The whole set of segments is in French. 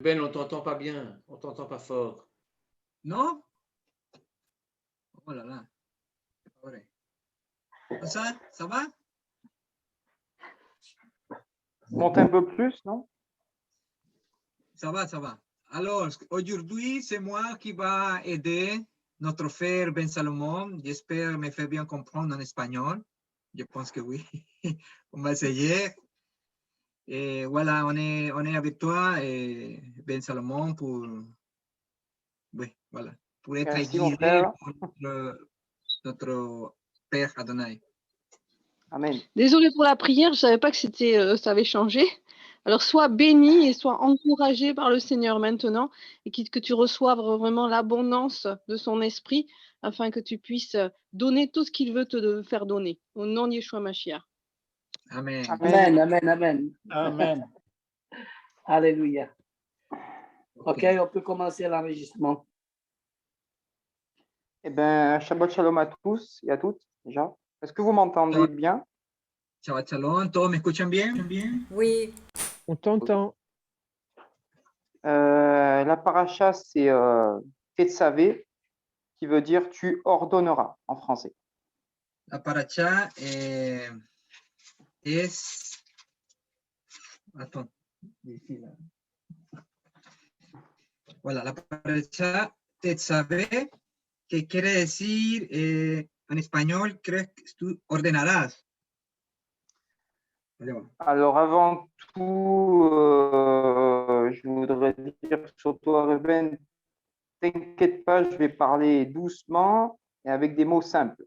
Ben, on t'entend pas bien, on t'entend pas fort. Non? Oh là là. C'est pas vrai. Ça va? Monte un peu plus, non? Ça va, ça va. Alors, aujourd'hui, c'est moi qui va aider notre frère Ben Salomon. J'espère me faire bien comprendre en espagnol. Je pense que oui. On va essayer. Et voilà, on est avec toi, Ben Salomon, oui, voilà, pour être Merci, mon guidé frère. par notre Père Adonai. Amen. Désolée pour la prière, je savais pas que ça avait changé. Alors, sois béni et sois encouragé par le Seigneur maintenant et que tu reçoives vraiment l'abondance de son esprit afin que tu puisses donner tout ce qu'il veut te faire donner. Au nom de Yeshua Mashiach. Amen. Amen. Amen, amen, amen. Amen. Alléluia. Ok. OK, on peut commencer l'enregistrement. Eh bien, Shabbat Shalom à tous et à toutes, déjà. Est-ce que vous m'entendez bien? Shabbat Shalom. ¿Todos me escuchan bien? Oui, On t'entend. La paracha, c'est Tetzavé, qui veut dire tu ordonneras en français. La paracha es... Attends. Voilà, la paracha Tetzavé, que quiere decir en español, creo que tú ordenarás. Allez, voilà. Alors, avant tout, je voudrais dire sur toi, Ruben, t'inquiète pas, je vais parler doucement et avec des mots simples.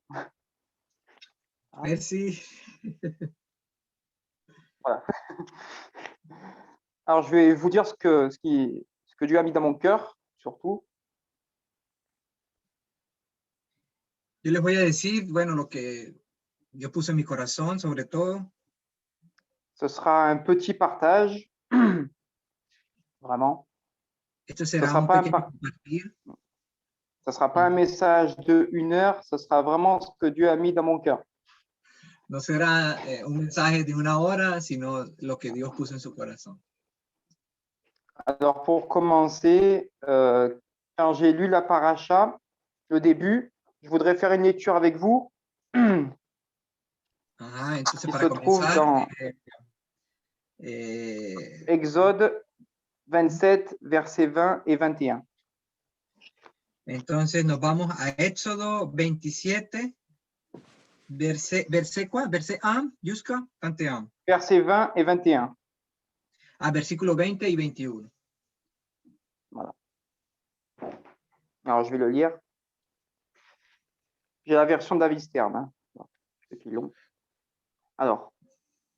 Merci. Voilà. Alors, je vais vous dire ce que Dieu a mis dans mon cœur, surtout. Yo les voy a decir, bueno, lo que Dios puso en mi corazón, sobre todo. Ce sera un petit partage, vraiment. Esto Ce será sera un pas pequeño compartir. Ce ne sera pas un message de 1 heure, ce sera vraiment ce que Dieu a mis dans mon cœur. No será un mensaje de 1 hora, sino lo que Dios puso en su corazón. Alors, pour commencer, quand j'ai lu la paracha, le début, je voudrais faire une lecture avec vous Ajá, entonces qui para se trouve comenzar, dans Exode 27, versets 20 et 21. entonces nos vamos a Éxodo 27, verset quoi? Verset 1 jusqu'à 21. Versets 20 et 21. Ah, versículo 20 y 21. Voilà. Alors, je vais le lire. J'ai la version David Stern. Hein. C'est long. Alors,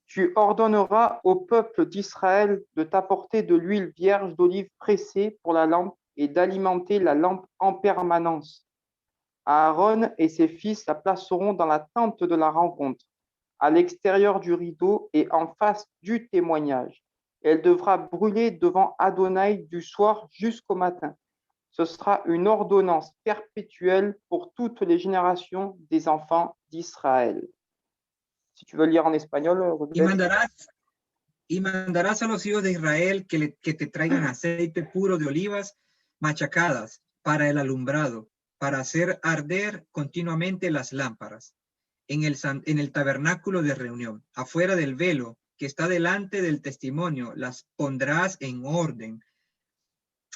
tu ordonneras au peuple d'Israël de t'apporter de l'huile vierge d'olive pressée pour la lampe et d'alimenter la lampe en permanence. Aaron et ses fils la placeront dans la tente de la rencontre, à l'extérieur du rideau et en face du témoignage. Elle devra brûler devant Adonai du soir jusqu'au matin. Ce sera une ordonnance perpétuelle pour toutes les générations des enfants d'Israël. Si tu veux lire en espagnol, Y mandarás a los hijos de Israel que te traigan aceite puro de olivas machacadas para el alumbrado, para hacer arder continuamente las lámparas en el tabernáculo de reunión, afuera del velo que está delante del testimonio, las pondrás en orden.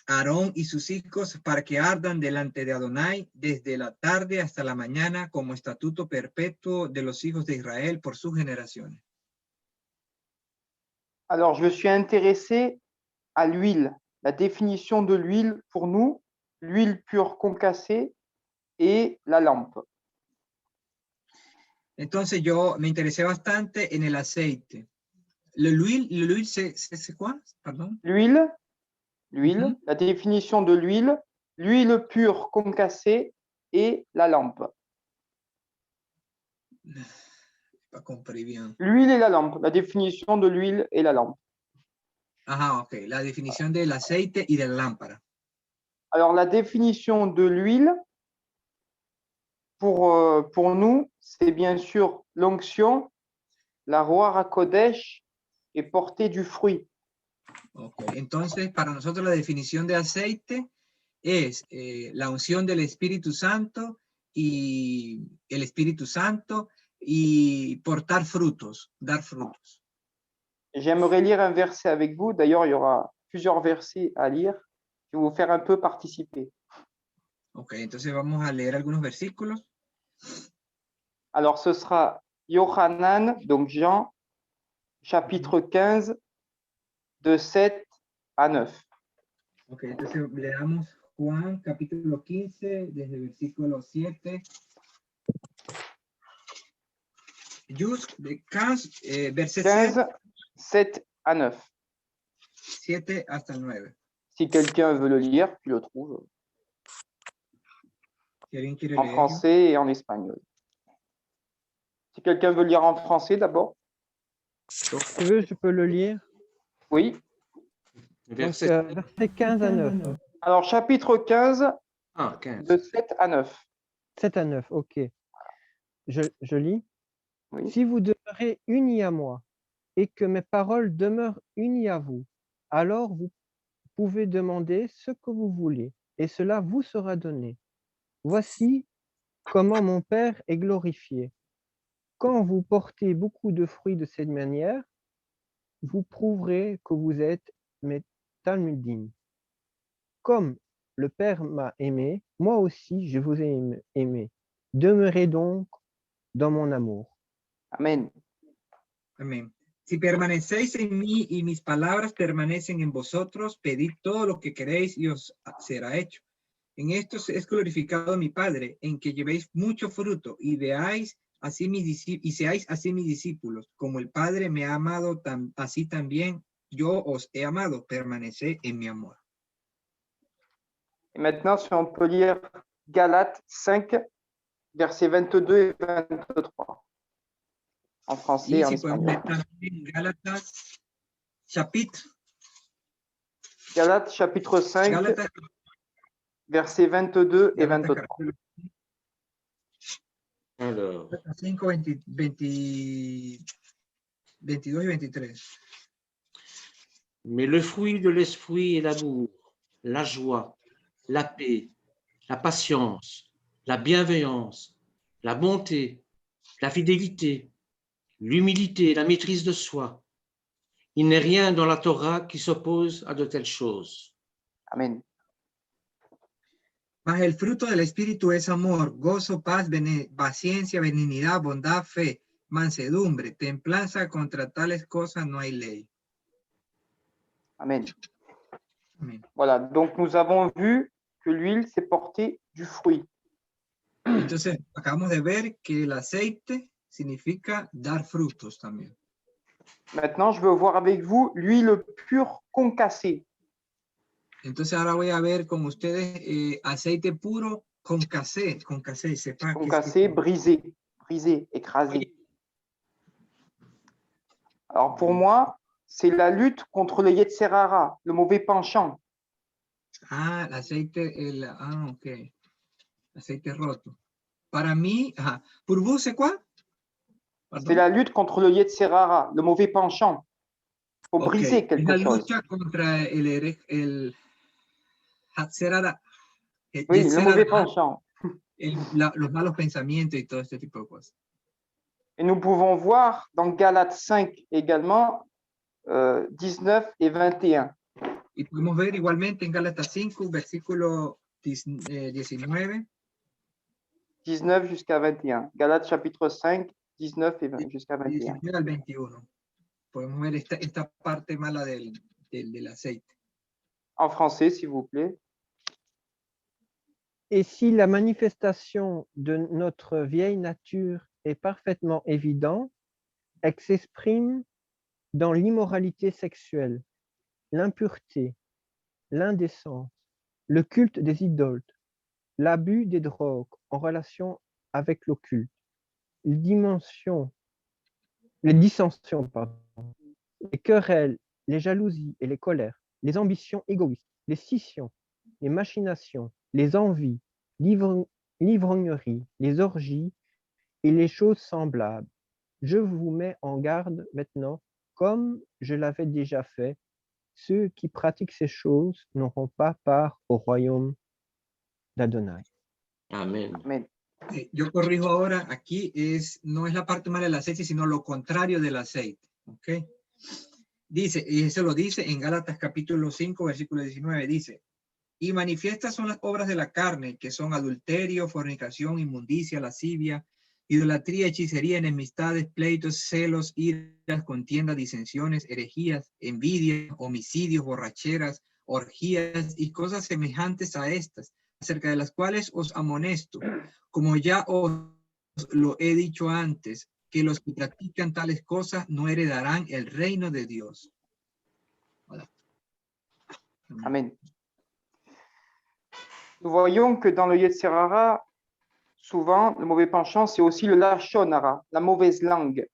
Aarón y sus hijos para que ardan delante de Adonai desde la tarde hasta la mañana como estatuto perpetuo de los hijos de Israel por sus generaciones. Alors, je me suis intéressé à l'huile, la définition de l'huile pour nous, l'huile pure concassée et la lampe. Entonces yo me interesé bastante en el aceite. L'huile c'est quoi? Pardon? L'huile, la définition de l'huile pure concassée et la lampe. Pas compris bien. L'huile et la lampe, la définition de l'huile et la lampe. Ajá, ok. La definición del aceite y de la lámpara. Alors, la définition de l'huile, pour nous, c'est bien sûr l'onction, la Ruach HaKodesh et porter du fruit. Ok, entonces para nosotros la definición de aceite es la unción del Espíritu Santo y el Espíritu Santo y portar frutos, dar frutos. J'aimerais lire un verset avec vous. D'ailleurs, il y aura plusieurs versets à lire. Je vais vous faire un peu participer. Ok, entonces vamos a leer algunos versículos. Alors, ce sera Yohanan, donc Jean, chapitre 15, de 7 à 9. Ok, entonces leamos Juan capítulo 15, desde el versículo 7. Verset 15, 7 à 9. 7 hasta el 9. Si quelqu'un veut le lire, tu le trouves Si alguien quiere en leerlo. français et en espagnol. Si quelqu'un veut lire en français d'abord. Donc, si tu veux, je peux le lire. Oui. Donc, Verset. verset 15 à 9. Alors, chapitre 15, Ah, 15. de 7 à 9. 7 à 9, ok. Je lis. Oui. Si vous demeurez unis à moi et que mes paroles demeurent unies à vous, alors vous pouvez demander ce que vous voulez et cela vous sera donné. Voici comment mon Père est glorifié. Quand vous portez beaucoup de fruits de cette manière, vous prouverez que vous êtes mes talmudim. Comme le Père m'a aimé, moi aussi je vous ai aimé. Demeurez donc dans mon amour. Amen. Amén. Si permanecéis en mí y mis palabras permanecen en vosotros, pedid todo lo que queréis y os será hecho. En esto es glorificado mi Padre, en que llevéis mucho fruto y veáis así y seáis así mis discípulos. Como el Padre me ha amado, así también yo os he amado. Permaneced en mi amor. Et maintenant, si on peut lire Galates 5, versets 22 et 23. En français Y et en si podemos leer espagnol. también Gálatas, chapitre, Galates chapitre 5, Gálatas, versets 22 et Gálatas 23. capítulo Alors, 5, 22 y 23. mais le fruit de l'esprit est l'amour, la joie, la paix, la patience, la bienveillance, la bonté, la fidélité, l'humilité, la maîtrise de soi. Il n'est rien dans la Torah qui s'oppose à de telles choses. Amen. Mas el fruto del Espíritu es amor, gozo, paz, paciencia, benignidad, bondad, fe, mansedumbre, templanza. Contra tales cosas no hay ley. Amen. Amén. Voilà, donc nous avons vu que l'huile, c'est porter du fruit. Entonces, acabamos de ver que el aceite significa dar frutos también. Maintenant, je veux voir avec vous l'huile pure concassée. Entonces, ahora voy a ver con ustedes aceite puro concassé, sepa qué Concassée, brisée, écrasée. Alors pour moi, c'est la lutte contre le Yetzerara, le mauvais penchant. Ah, ok. Aceite roto. Para mí, pour vous, c'est quoi? Pardon? C'est la lutte contre le Yetzerara, le mauvais penchant. Il faut briser quelque la chose. lucha contra el Hatzerara, Oui, le mauvais penchant. los malos pensamientos y todo este tipo de cosas. Et nous pouvons voir dans Galates 5 également 19 et 21. Y podemos ver igualmente en Gálatas 5, versículo 19. 19 jusqu'à 21. Galates chapitre 5, 19 et 20, jusqu'à 21. 19 al 21. Podemos ver esta parte mala del aceite. En français, s'il vous plaît. Et si la manifestation de notre vieille nature est parfaitement évidente, elle s'exprime dans l'immoralité sexuelle, l'impureté, l'indécence, le culte des idoles, l'abus des drogues en relation avec l'occulte, les dissensions, les querelles, les jalousies et les colères, les ambitions égoïstes, les scissions, les machinations, les envies, l'ivrognerie, les orgies et les choses semblables. Je vous mets en garde maintenant, comme je l'avais déjà fait, ceux qui pratiquent ces choses n'auront pas part au royaume d'Adonai. Amen. Amen. Yo corrijo ahora, aquí no es la parte mala del aceite, sino lo contrario del aceite. ¿Ok? Dice, y eso lo dice en Gálatas capítulo 5, versículo 19, dice, y manifiestas son las obras de la carne, que son adulterio, fornicación, inmundicia, lascivia, idolatría, hechicería, enemistades, pleitos, celos, iras, contiendas, disensiones, herejías, envidia, homicidios, borracheras, orgías y cosas semejantes a estas, acerca de las cuales os amonesto, como ya os lo he dicho antes, que los que practican tales cosas no heredarán el reino de Dios. Voilà. Amen. Nous voyons que dans le Yetzer Hara, souvent, le mauvais penchant, c'est aussi le Lashon Hara, la mauvaise langue.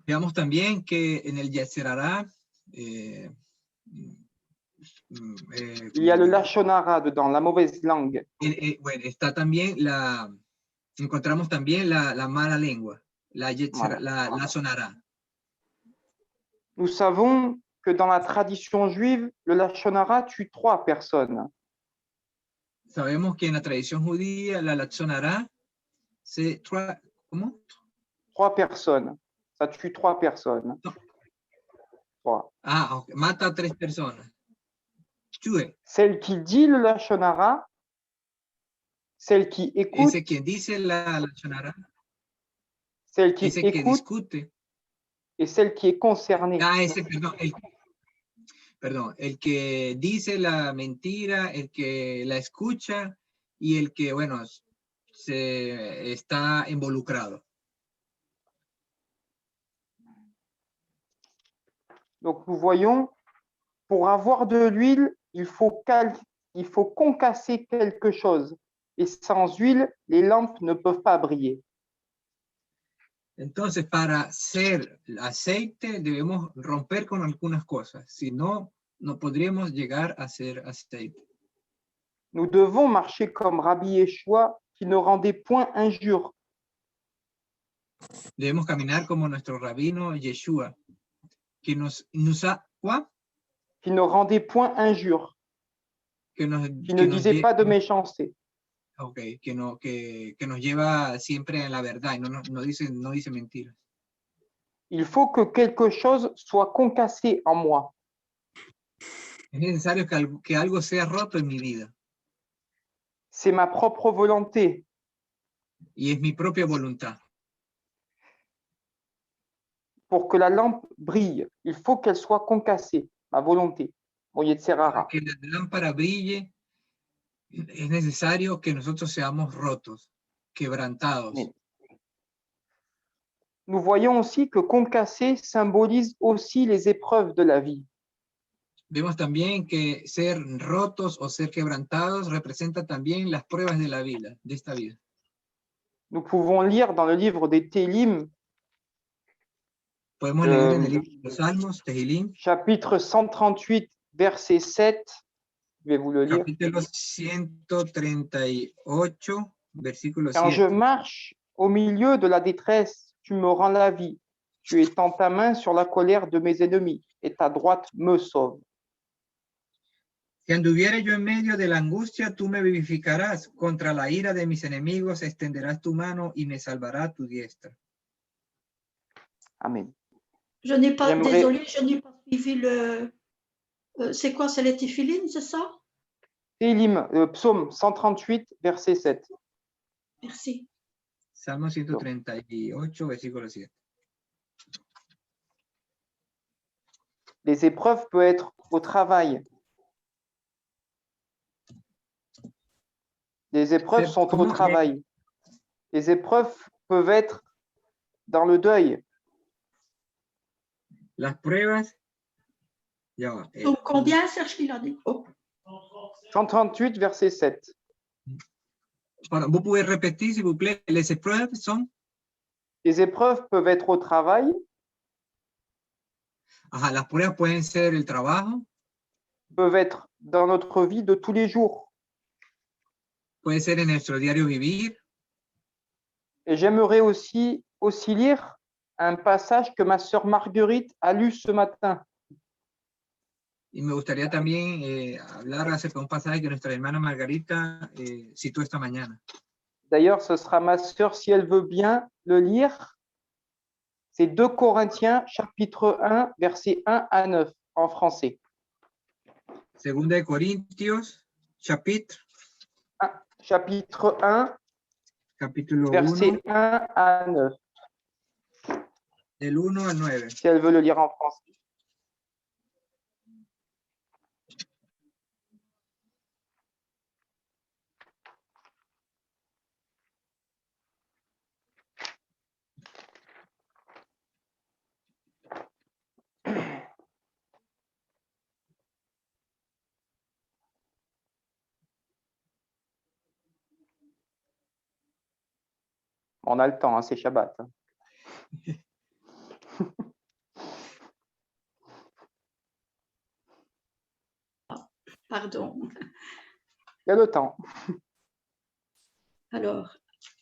Veamos también que en el Yetzer Hara, Il y a le Lashon Hara dedans, la mauvaise langue. bueno, está también encontramos también la mala lengua, la Yetzer, Voilà. la sonará. Nous savons que dans la tradition juive, le Lashon Hara tue 3 personnes. Sabemos que en la tradición judía, la sonará, ¿cómo? 3 personnes. Ça tue 3 personnes. No. 3. Ah, okay. Mata a 3 personas. Tue. Celle qui dit le Lashon Hara, celle qui écoute, Ese quien dice la sonará, celle qui ese que écoute discute. et celle qui est concernée. Ah, ese, perdón, el que dice la mentira, el que la escucha y el que, bueno, se está involucrado. Donc nous voyons, pour avoir de l'huile, il faut concasser quelque chose. Et sans huile, les lampes ne peuvent pas briller. Entonces, para hacer aceite, debemos romper con algunas cosas. Si no, no podríamos llegar a hacer aceite. Nous devons marcher comme Rabbi Yeshua, qui ne rendait point injure. Debemos caminar como nuestro rabino Yeshua, que ¿quoi? Qui ne rendait point injure, qui ne disait pas de méchanceté. Okay, que nos lleva siempre en la verdad y no dice mentiras. Il faut que quelque chose soit concassé en moi. Es necesario que algo sea roto en mi vida. C'est ma propre volonté. Y es mi propia voluntad. Pour que la lampe brille, il faut qu'elle soit concassée, ma volonté. Para que la lámpara brille, es necesario que nosotros seamos rotos, quebrantados. Nous voyons aussi que concasser symbolise aussi les épreuves de la vie. Vemos también que ser rotos o ser quebrantados representa también las pruebas de la vida, de esta vida. Nous pouvons lire dans le livre des Télim, podemos leer en el libro de los Salmos, Tehilim, chapitre 138, verset 7. Je vais vous le lire. Capítulo 138, versículo 7. Quand je marche au milieu de la détresse, tu me rends la vie. Tu étends ta main sur la colère de mes ennemis et ta droite me sauve. Si anduviere yo en medio de la angustia, tú me vivificarás. Contra la ira de mis enemigos extenderás tu mano y me salvará tu diestra. Amen. Je n'ai pas, désolé, je n'ai pas suivi le... c'est quoi, c'est les Téphilines, c'est ça? Télim, psaume 138, verset 7. Merci. Salmo 138, versículo 7. Les épreuves peuvent être au travail. Les épreuves sont au travail. Les épreuves peuvent être dans le deuil. Las pruebas. Donc, combien, Serge, qu'il a dit? 138, verset 7. Vous pouvez répéter, s'il vous plaît, les épreuves sont? Les épreuves peuvent être au travail. Ajá, las pruebas pueden ser el trabajo. Peuvent être dans notre vie de tous les jours. Puede ser en nuestro diario vivir. Et j'aimerais aussi lire un passage que ma sœur Marguerite a lu ce matin. Y me gustaría también hablar acerca de un pasaje que nuestra hermana Margarita citó esta mañana. D'ailleurs, ce sera ma sœur, si elle veut bien le lire. C'est 2 Corinthiens, chapitre 1, versets 1 à 9, en français. Segunda de Corintios, chapitre 1, capítulo 1, versets 1 à 9, del 1 al 9. si elle veut le lire en français. On a le temps, hein, c'est Shabbat. Hein. Pardon. Il y a le temps. Alors,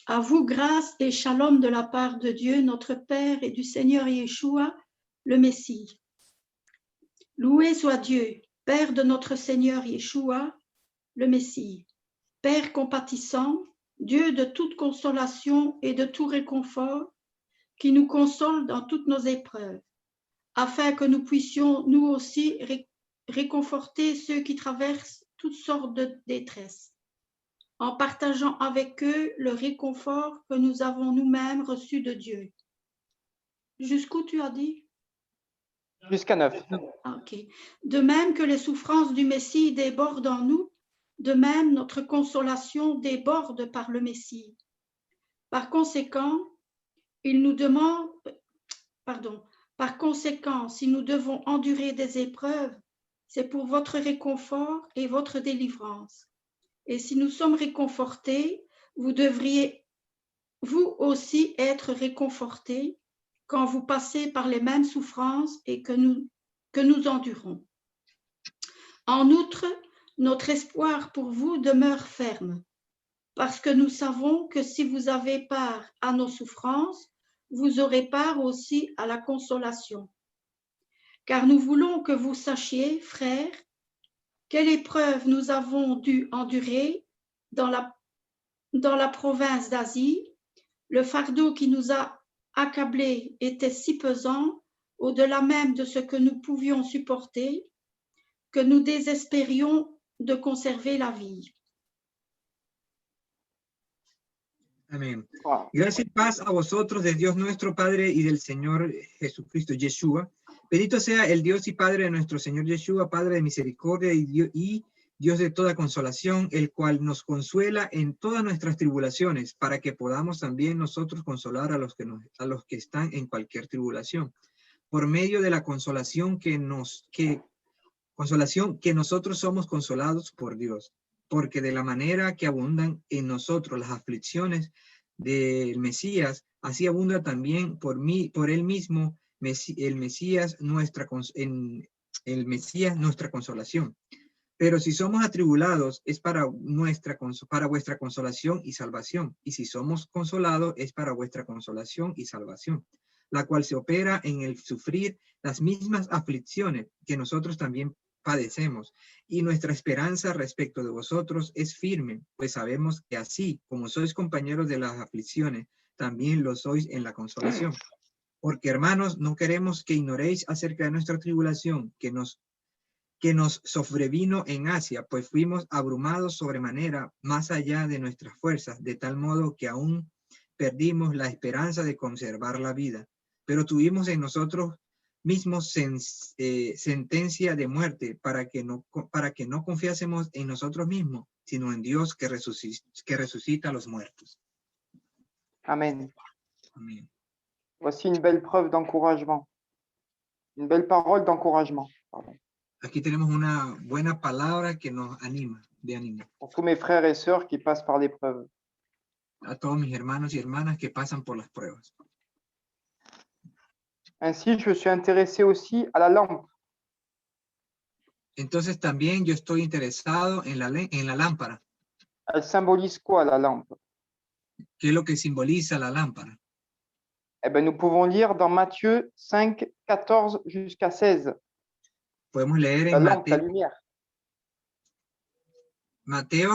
à vous grâce et shalom de la part de Dieu, notre Père, et du Seigneur Yeshua, le Messie. Loué soit Dieu, Père de notre Seigneur Yeshua, le Messie, Père compatissant, Dieu de toute consolation et de tout réconfort, qui nous console dans toutes nos épreuves, afin que nous puissions nous aussi réconforter ceux qui traversent toutes sortes de détresse, en partageant avec eux le réconfort que nous avons nous-mêmes reçu de Dieu. Jusqu'où tu as dit? Jusqu'à 9. Ah, ok. De même que les souffrances du Messie débordent en nous, de même notre consolation déborde par le Messie. Par conséquent, si nous devons endurer des épreuves, c'est pour votre réconfort et votre délivrance. Et si nous sommes réconfortés, vous devriez vous aussi être réconfortés quand vous passez par les mêmes souffrances et que nous endurons. En outre, notre espoir pour vous demeure ferme, parce que nous savons que si vous avez part à nos souffrances, vous aurez part aussi à la consolation. Car nous voulons que vous sachiez, frères, quelle épreuve nous avons dû endurer dans la province d'Asie. Le fardeau qui nous a accablés était si pesant, au-delà même de ce que nous pouvions supporter, que nous désespérions de conserver la vie. Amén. Wow. Gracia y paz a vosotros de Dios nuestro Padre y del Señor Jesucristo, Yeshua. Bendito sea el Dios y Padre de nuestro Señor Yeshua, Padre de misericordia y Dios de toda consolación, el cual nos consuela en todas nuestras tribulaciones, para que podamos también nosotros consolar a los que están en cualquier tribulación, por medio de la consolación que nosotros somos consolados por Dios. Porque de la manera que abundan en nosotros las aflicciones del Mesías, así abunda también por él mismo el Mesías nuestra consolación. Pero si somos atribulados es para vuestra consolación y salvación, y si somos consolados es para vuestra consolación y salvación, la cual se opera en el sufrir las mismas aflicciones que nosotros también padecemos, y nuestra esperanza respecto de vosotros es firme, pues sabemos que así como sois compañeros de las aflicciones, también lo sois en la consolación. Porque, hermanos, no queremos que ignoréis acerca de nuestra tribulación que nos sobrevino en Asia, pues fuimos abrumados sobremanera más allá de nuestras fuerzas, de tal modo que aún perdimos la esperanza de conservar la vida. Pero tuvimos en nosotros mismos sentencia de muerte para que no confiásemos en nosotros mismos, sino en Dios que resucita a los muertos. Amen. Amén. Voici une belle preuve d'encouragement. Une belle parole d'encouragement. Pardon. Aquí tenemos una buena palabra que nos anima, de ánimo. Pour tous mes frères et sœurs qui passent par l'épreuve. A todos mis hermanos y hermanas que pasan por las pruebas. Ainsi, je suis intéressé aussi à la lampe. Entonces también yo estoy interesado en la lámpara. Elle symbolise quoi, la lampe? ¿Qué es lo que simboliza la lámpara? Eh bien, nous pouvons lire dans Matthieu 5, 14 jusqu'à 16. Podemos leer La en lampe, la lumière. Matthew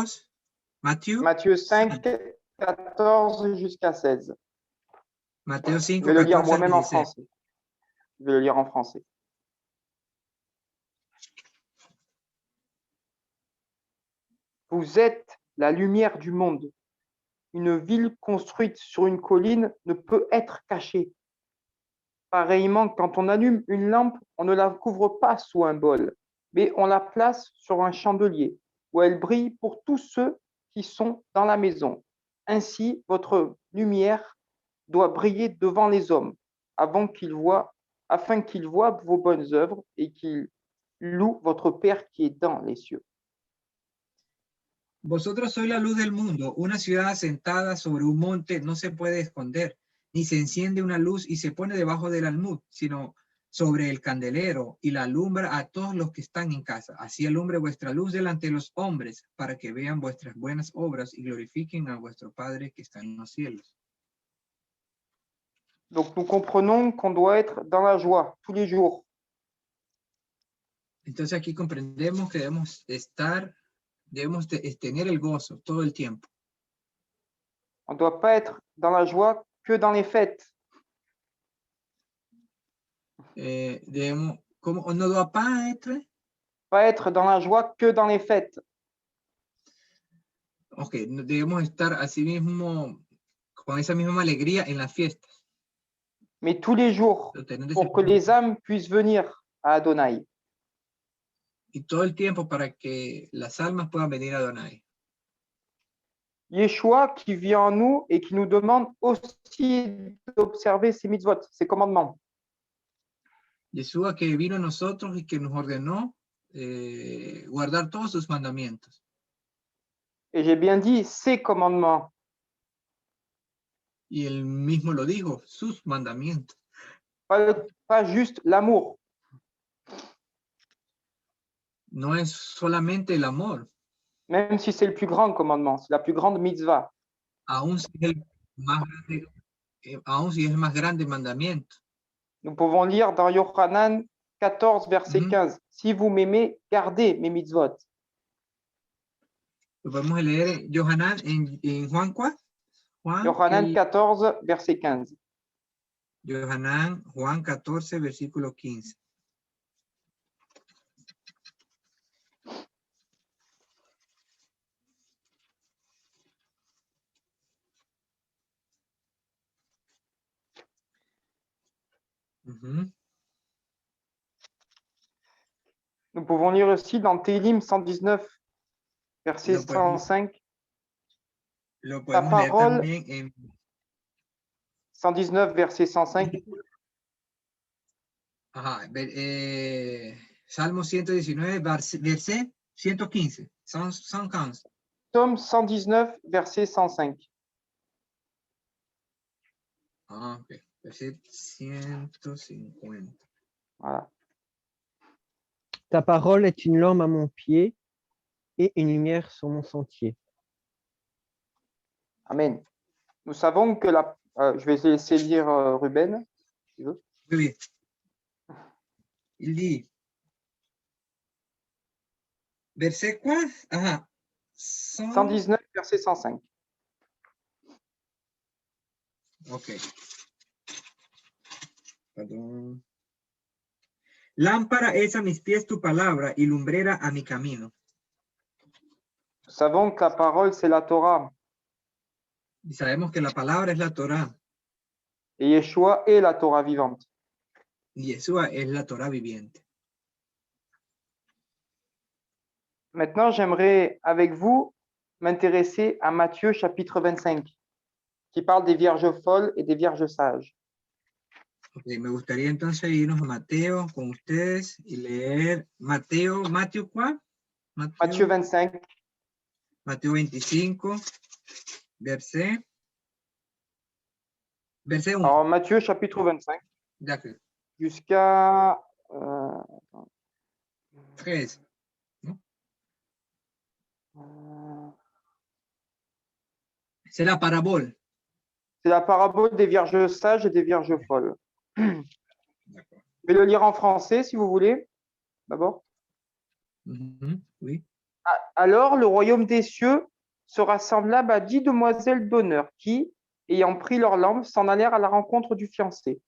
Matthieu 5, 14 jusqu'à 16. Mateo Je 5, vais le lire 14 al moi-même en 16. français. Je vais le lire en français. Vous êtes la lumière du monde. Une ville construite sur une colline ne peut être cachée. Pareillement, quand on allume une lampe, on ne la couvre pas sous un bol, mais on la place sur un chandelier où elle brille pour tous ceux qui sont dans la maison. Ainsi, votre lumière doit briller devant les hommes afin qu'ils voient vos bonnes œuvres et qu'ils louent votre Père qui est dans les cieux. Vosotros sois la luz del mundo. Una ciudad asentada sobre un monte no se puede esconder, ni se enciende una luz y se pone debajo del almud, sino sobre el candelero y la alumbra a todos los que están en casa. Así alumbre vuestra luz delante de los hombres, para que vean vuestras buenas obras y glorifiquen a vuestro Padre que está en los cielos. Donc nous comprenons qu'on doit être dans la joie tous les jours. Entonces aquí comprendemos que debemos tener el gozo todo el tiempo. On ne doit pas être dans la joie que dans les fêtes. On ne doit pas être dans la joie que dans les fêtes. Ok, debemos estar así mismo, con esa misma alegría en las fiestas. Mais tous les jours, pour que les âmes puissent venir à Adonai. Y todo el tiempo para que las almas puedan venir a Adonai. Yeshua qui vit en nous et qui nous demande aussi d'observer ses mitzvot, ses commandements. Yeshua que vino a nosotros y que nos ordenó guardar todos sus mandamientos. Et j'ai bien dit ses commandements. Y él mismo lo dijo, sus mandamientos. Pas juste l'amour. No es solamente el amor. Même si c'est le plus grand commandement, c'est la plus grande mitzvah. Aún si es el más grande mandamiento. Nous pouvons lire dans Yohanan 14, verset 15. Si vous m'aimez, gardez mes mitzvot. Lo podemos leer Yohanan en Juan 4. Yohanan 14, verset 15. Yohanan, Juan 14, versículo 15. Nous pouvons lire aussi dans Télim 119, verset 105. Ta parole, 119, verset 105. Salmo 119, verset 115. 115. Psaume 119, verset 105. Ok. Verset 150. Voilà. Ta parole est une lampe à mon pied et une lumière sur mon sentier. Amen. Nous savons que je vais laisser lire Ruben, si tu veux. Oui. Il dit, verset quoi? 119, verset 105. Ok. Perdón. Lámpara es a mis pies tu palabra y lumbrera a mi camino. Nous savons que la parole, c'est la Torah. Y sabemos que la palabra es la Torah. Et Yeshua est la Torah vivante. Y Yeshua es la Torah viviente. Maintenant, j'aimerais avec vous m'intéresser à Matthieu chapitre 25, qui parle des vierges folles et des vierges sages. Okay, me gustaría entonces irnos a Mateo con ustedes y leer Mateo ¿cuál? Matthieu 25. Mateo 25, verset 1. Alors, Matthieu chapitre 25. Jusqu'à 13. C'est la parabole. C'est la parabole des vierges sages et des vierges folles. Je vais le lire en français si vous voulez. d'abord. Oui. Alors, le royaume des cieux sera semblable à 10 demoiselles d'honneur qui, ayant pris leur lampe, s'en allèrent à la rencontre du fiancé.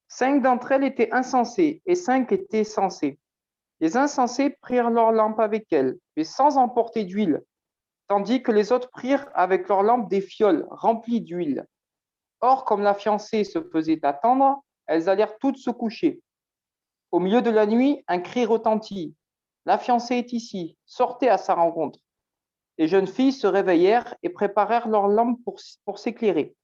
5 d'entre elles étaient insensées et 5 étaient sensées. Les insensées prirent leur lampe avec elles, mais sans emporter d'huile, tandis que les autres prirent avec leur lampe des fioles remplies d'huile. Or, comme la fiancée se faisait attendre, elles allèrent toutes se coucher. Au milieu de la nuit, un cri retentit. La fiancée est ici, sortez à sa rencontre. Les jeunes filles se réveillèrent et préparèrent leurs lampes pour s'éclairer.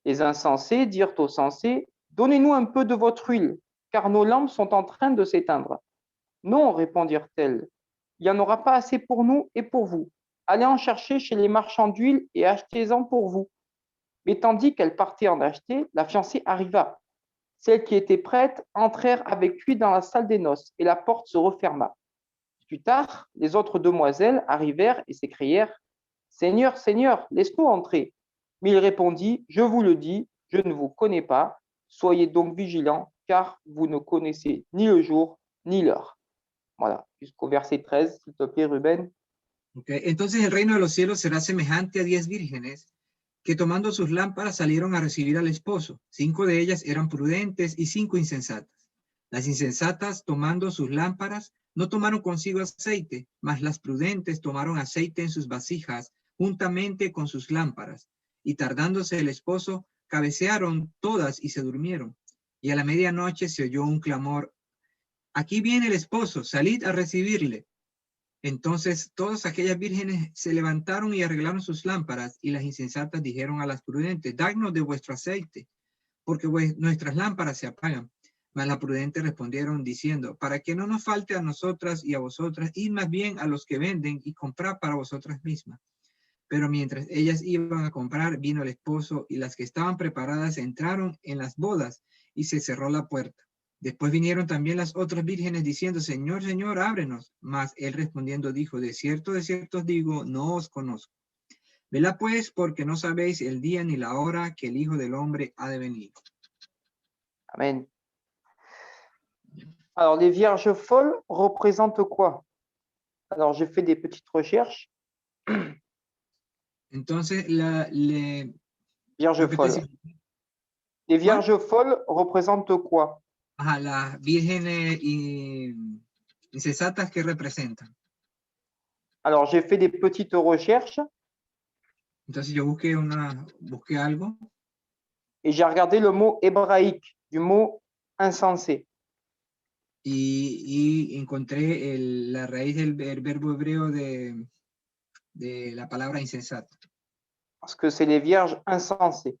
Les insensés dirent aux sensés, donnez-nous un peu de votre huile, car nos lampes sont en train de s'éteindre. Non, répondirent-elles, il n'y en aura pas assez pour nous et pour vous. Allez en chercher chez les marchands d'huile et achetez-en pour vous. Mais tandis qu'elles partaient en acheter, la fiancée arriva. Celles qui étaient prêtes entrèrent avec lui dans la salle des noces et la porte se referma. Plus tard, les autres demoiselles arrivèrent et s'écrièrent « Seigneur, Seigneur, laisse-nous entrer ». Mais il répondit « Je vous le dis, je ne vous connais pas. Soyez donc vigilants, car vous ne connaissez ni le jour ni l'heure. » Voilà, jusqu'au verset 13, s'il te plaît, Rubén. Okay. Entonces el reino de los cielos será semejante a 10 vírgenes que tomando sus lámparas salieron a recibir al esposo. 5 de ellas eran prudentes y 5 insensatas. Las insensatas, tomando sus lámparas, no tomaron consigo aceite, mas las prudentes tomaron aceite en sus vasijas juntamente con sus lámparas. Y tardándose el esposo, cabecearon todas y se durmieron. Y a la medianoche se oyó un clamor: aquí viene el esposo, salid a recibirle. Entonces todas aquellas vírgenes se levantaron y arreglaron sus lámparas, y las insensatas dijeron a las prudentes: dadnos de vuestro aceite, porque nuestras lámparas se apagan. Mas las prudentes respondieron diciendo: para que no nos falte a nosotras y a vosotras, id más bien a los que venden y comprad para vosotras mismas. Pero mientras ellas iban a comprar, vino el esposo, y las que estaban preparadas entraron en las bodas, y se cerró la puerta. Después vinieron también las otras vírgenes diciendo: Señor, Señor, ábrenos. Mas él respondiendo dijo: de cierto os digo, no os conozco. Velad pues, porque no sabéis el día ni la hora que el Hijo del Hombre ha de venir. Amen. Alors, les vierges folles représentent quoi? Alors, j'ai fait des petites recherches. Entonces, Vierges folles. Les vierges folles représentent quoi? Ajá, las vírgenes insensatas, ¿qué representan? Alors, j'ai fait des petites recherches. Entonces, yo busqué algo. Et j'ai regardé le mot hébraïque, du mot insensé. Y encontré la raíz del verbo hebreo de la palabra insensata. Parce que c'est les vierges insensées.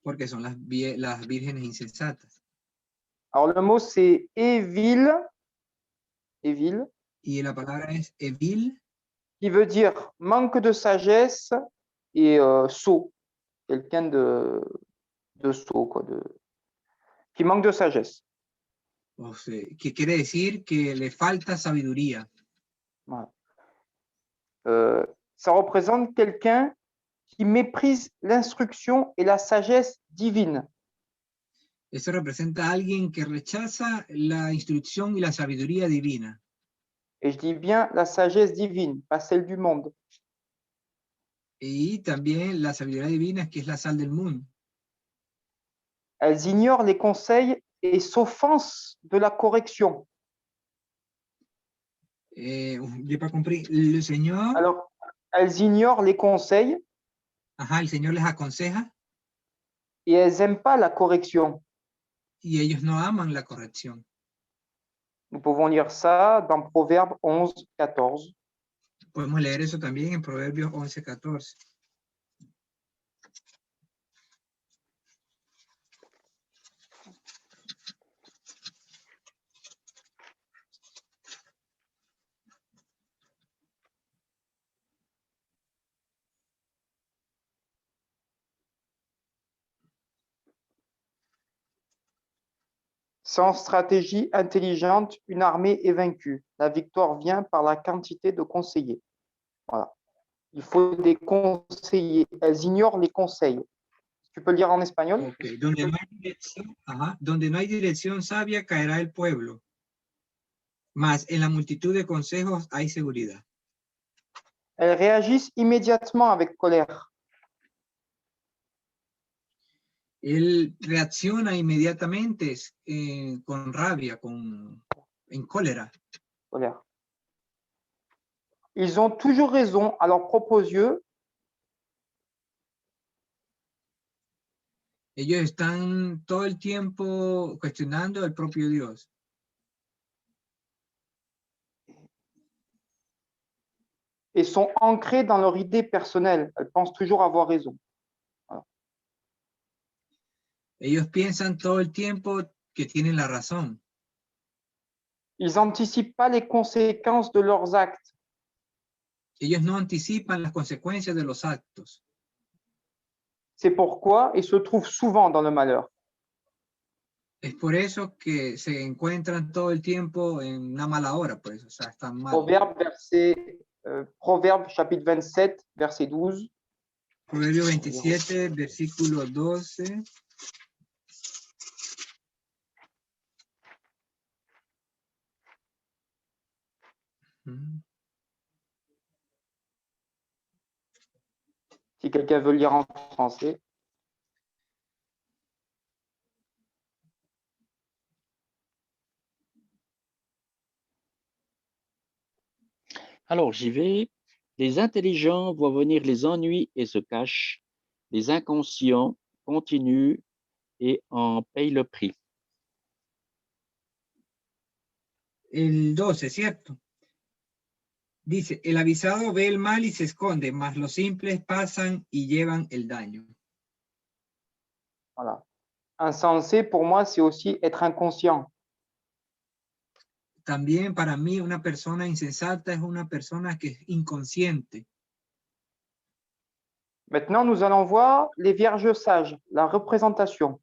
Porque son las vírgenes insensatas. Alors, le mot, c'est évil. Évil. Y la palabra es évil. Qui veut dire manque de sagesse et sot. Quelqu'un de sot, quoi, qui manque de sagesse. O sea, que quiere decir que le falta sabiduría. Voilà. Ça représente quelqu'un qui méprise l'instruction et la sagesse divine. Eso representa a alguien que rechaza la instrucción y la sabiduría divina. Et je dis bien la sagesse divine, pas celle du monde. Y también la sabiduría divina, que es la sal del mundo. Elles ignorent les conseils et s'offensent de la correction. J'ai pas compris. Le Señor. Alors, elles ignorent les conseils. Ajá, el Señor les aconseja. Et elles n'aiment pas la correction. Y ellos no aman la corrección. Nous pouvons lire ça dans Proverbes 11, 14. Podemos leer eso también en Proverbios 11, 14. Sans stratégie intelligente, une armée est vaincue. La victoire vient par la quantité de conseillers. Voilà. Il faut des conseillers. Elles ignorent les conseils. Tu peux le lire en espagnol? Okay. Donde no hay dirección sabia, caerá el pueblo. mas en la multitud de consejos hay seguridad. Elles réagissent immédiatement avec colère. Él reacciona inmediatamente con rabia, en cólera. Colère. Ils ont toujours raison à leurs propres yeux. Ellos están todo el tiempo cuestionando al propio Dios. Et sont ancrés dans leur idée personnelle. Elles pensent toujours avoir raison. Ellos piensan todo el tiempo que tienen la razón. Ils n'anticipent pas les conséquences de leurs actes. Ellos no anticipan las consecuencias de los actos. C'est pourquoi ils se trouvent souvent dans le malheur. Es por eso que se encuentran todo el tiempo en una mala hora, pues, o sea, están mal. Proverbe chapitre 27, verset 12. Proverbio 27, versículo 12. Si quelqu'un veut lire en français. Alors, j'y vais. Les intelligents voient venir les ennuis et se cachent. Les inconscients continuent et en payent le prix. El 12, ¿cierto? Dice, el avisado ve el mal y se esconde, mas los simples pasan y llevan el daño. Voilà. Insensé, pour moi, c'est aussi être inconscient. También para mí una persona insensata es una persona que es inconsciente. Maintenant, nous allons voir les vierges sages, la représentation.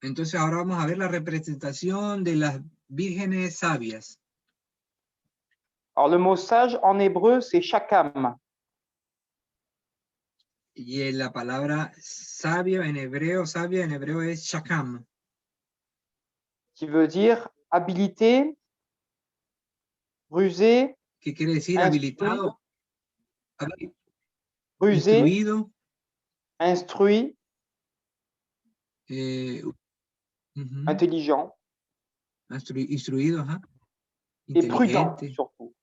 Entonces ahora vamos a ver la representación de las vírgenes sabias. Alors, le mot sage en hébreu, c'est shakam. Y la palabra sabia en hebreo es shakam. Qui veut dire habilité, rusé, ¿Qué quiere decir? Instruido. Habilitado, rusé, instruido, instruit, intelligent instruido, ajá. et prudent, Inteligente surtout.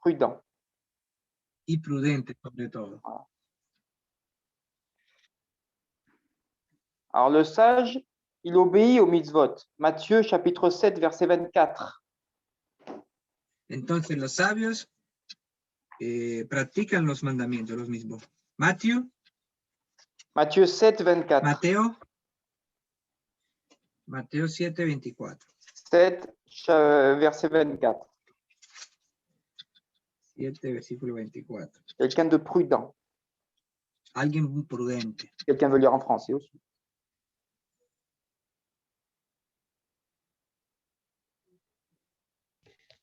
Prudent. y prudente sobre todo. Voilà. Alors, le sage, il obéit aux mitzvot. Matthieu, chapitre 7, verset 24. Entonces los sabios practican los mandamientos, los mismos. Matthieu 7, 24. Mateo 7, 24. 7, verset 24. 7, versículo 24. Quelqu'un de prudent. Alguien prudente. Quelqu'un veut lire en français aussi.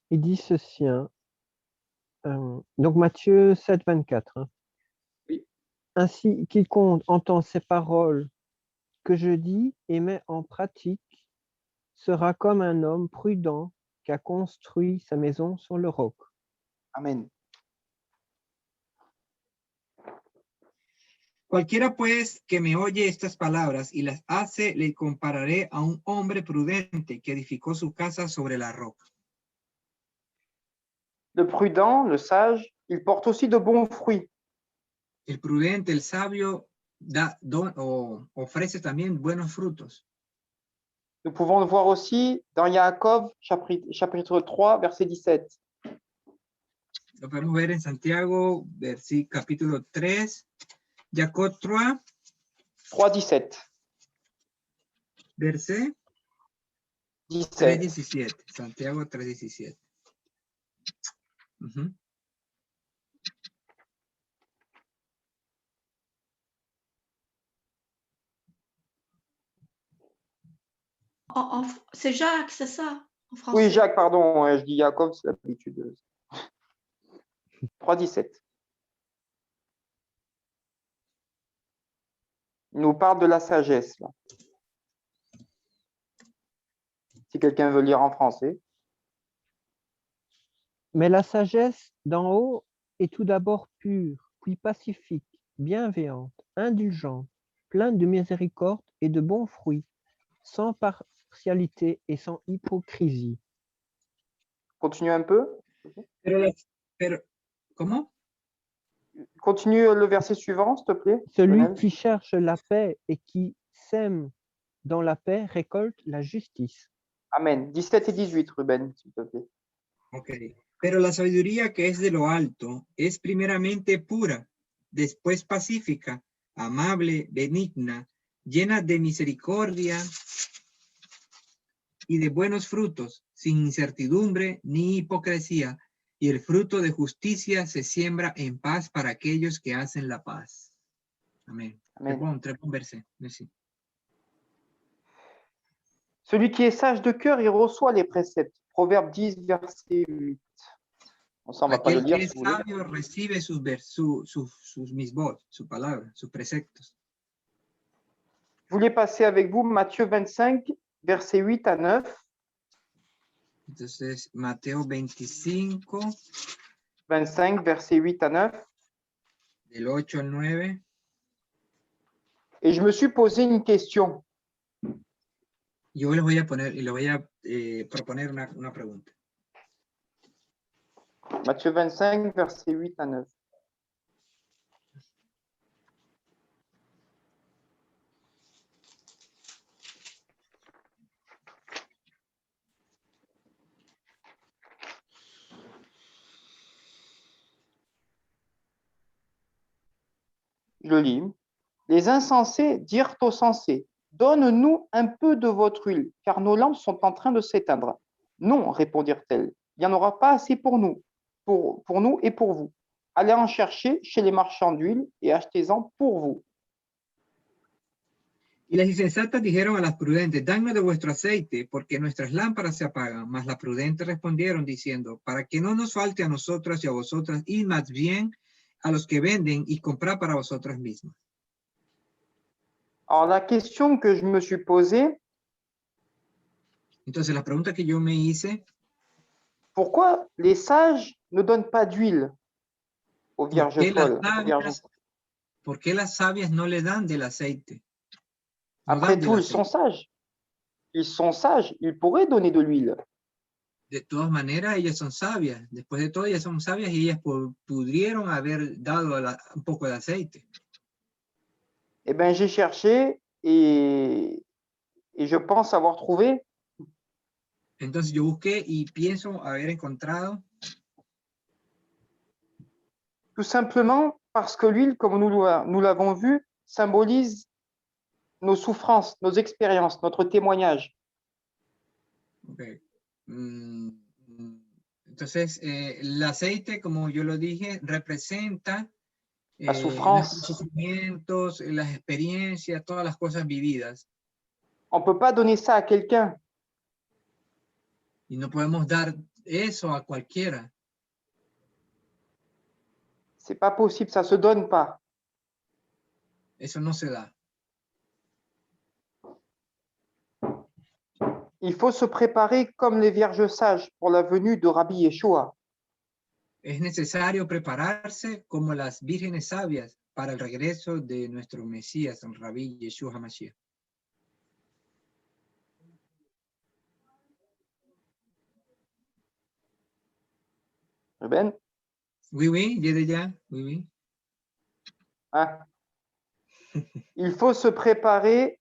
Il dit ceci, hein. Donc Matthieu 7, 24. Hein. Oui. Ainsi, quiconque entend ces paroles que je dis et met en pratique sera comme un homme prudent qui a construit sa maison sur le roc. Amen. Cualquiera pues que me oye estas palabras y las hace, le compararé a un hombre prudente que edificó su casa sobre la roca. Le prudent, le sage, il porte aussi de bons fruits. El prudente, el sabio, ofrece también buenos frutos. Nous pouvons le voir aussi dans Yaakov, chapitre 3, verset 17. Lo podemos ver en Santiago, capítulo 3, Jacob 3, 3, 17. Verset 17. 3:17. Santiago 3:17. C'est Jacques, c'est ça, en français? Oui, Jacques, pardon, je dis Jacob, c'est l'habitude. 3, 17. Il nous parle de la sagesse, là. Si quelqu'un veut lire en français. Mais la sagesse d'en haut est tout d'abord pure, puis pacifique, bienveillante, indulgente, pleine de miséricorde et de bons fruits, sans partialité et sans hypocrisie. Continue un peu. Pero, ¿cómo? Continue le verset suivant, s'il te plaît. Celui Lionel. qui cherche la paix et qui sème dans la paix récolte la justice. Amen. 17 et 18, Ruben, s'il te plaît. Ok. Pero la sabiduría que es de lo alto es primeramente pura, después pacífica, amable, benigna, llena de misericordia y de buenos frutos, sin incertidumbre ni hipocresía, y el fruto de justicia se siembra en paz para aquellos que hacen la paz. Amén. Amen. Très bon verset. Merci. Celui qui est sage de cœur, il reçoit les préceptes. Proverbe 10, verset 8. On ne va pas le Aquel lire que si es vous voulez. sabio recibe sus misbot, su palabra, sus preceptos. Je voulais passer avec vous Matthieu 25, verset 8 à 9. Entonces, Mateo 25, 25, verset 8 à 9. del 8 al 9. Et je me suis posé une question. Yo les voy a poner y les voy a proponer una pregunta. Matthieu 25, verset 8 à 9. Je le lis. Les insensés dirent aux sensés, donne-nous un peu de votre huile, car nos lampes sont en train de s'éteindre. Non, répondirent-elles, il n'y en aura pas assez pour nous et pour vous. Allez en chercher chez les marchands d'huile et achetez-en pour vous. Y las insensatas dijeron a las prudentes, danos de vuestro aceite, porque nuestras lámparas se apagan. Mas las prudentes respondieron diciendo, para que no nos falte a nosotras y a vosotras, y más bien a los que venden y comprar para vosotras mismas. Alors la question que je me suis posée, Entonces la pregunta que yo me hice, pourquoi les sages ne donnent pas d'huile aux vierges folles, aux vierges... ¿por qué las sabias no le dan del aceite? No Après dan del tout, ils sont aceite. sages. Ils sont sages, ils pourraient donner de l'huile. De todas maneras, ellas son sabias. Después de todo, ellas son sabias y ellas pudieron haber dado un poco de aceite. Eh bien, j'ai cherché et je pense avoir trouvé. Entonces yo busqué y pienso haber encontrado. Tout simplement parce que l'huile, comme nous l'avons vu, symbolise nos souffrances, nos expériences, notre témoignage. Okay. Entonces, el aceite, como yo lo dije, representa La souffrance. los sufrimientos, las experiencias, todas las cosas vividas. On ne peut pas donner ça à quelqu'un. Y no podemos dar eso a cualquiera. C'est pas possible, ça se donne pas. Eso no se da. Il faut se préparer comme les vierges sages pour la venue de Rabbi Yeshua. Es necesario prepararse como las vírgenes sabias para el regreso de nuestro Mesías, el Rabí Yeshua HaMashiach. Ruben? Oui, oui, ya. Oui, oui. Hein? Il faut se préparer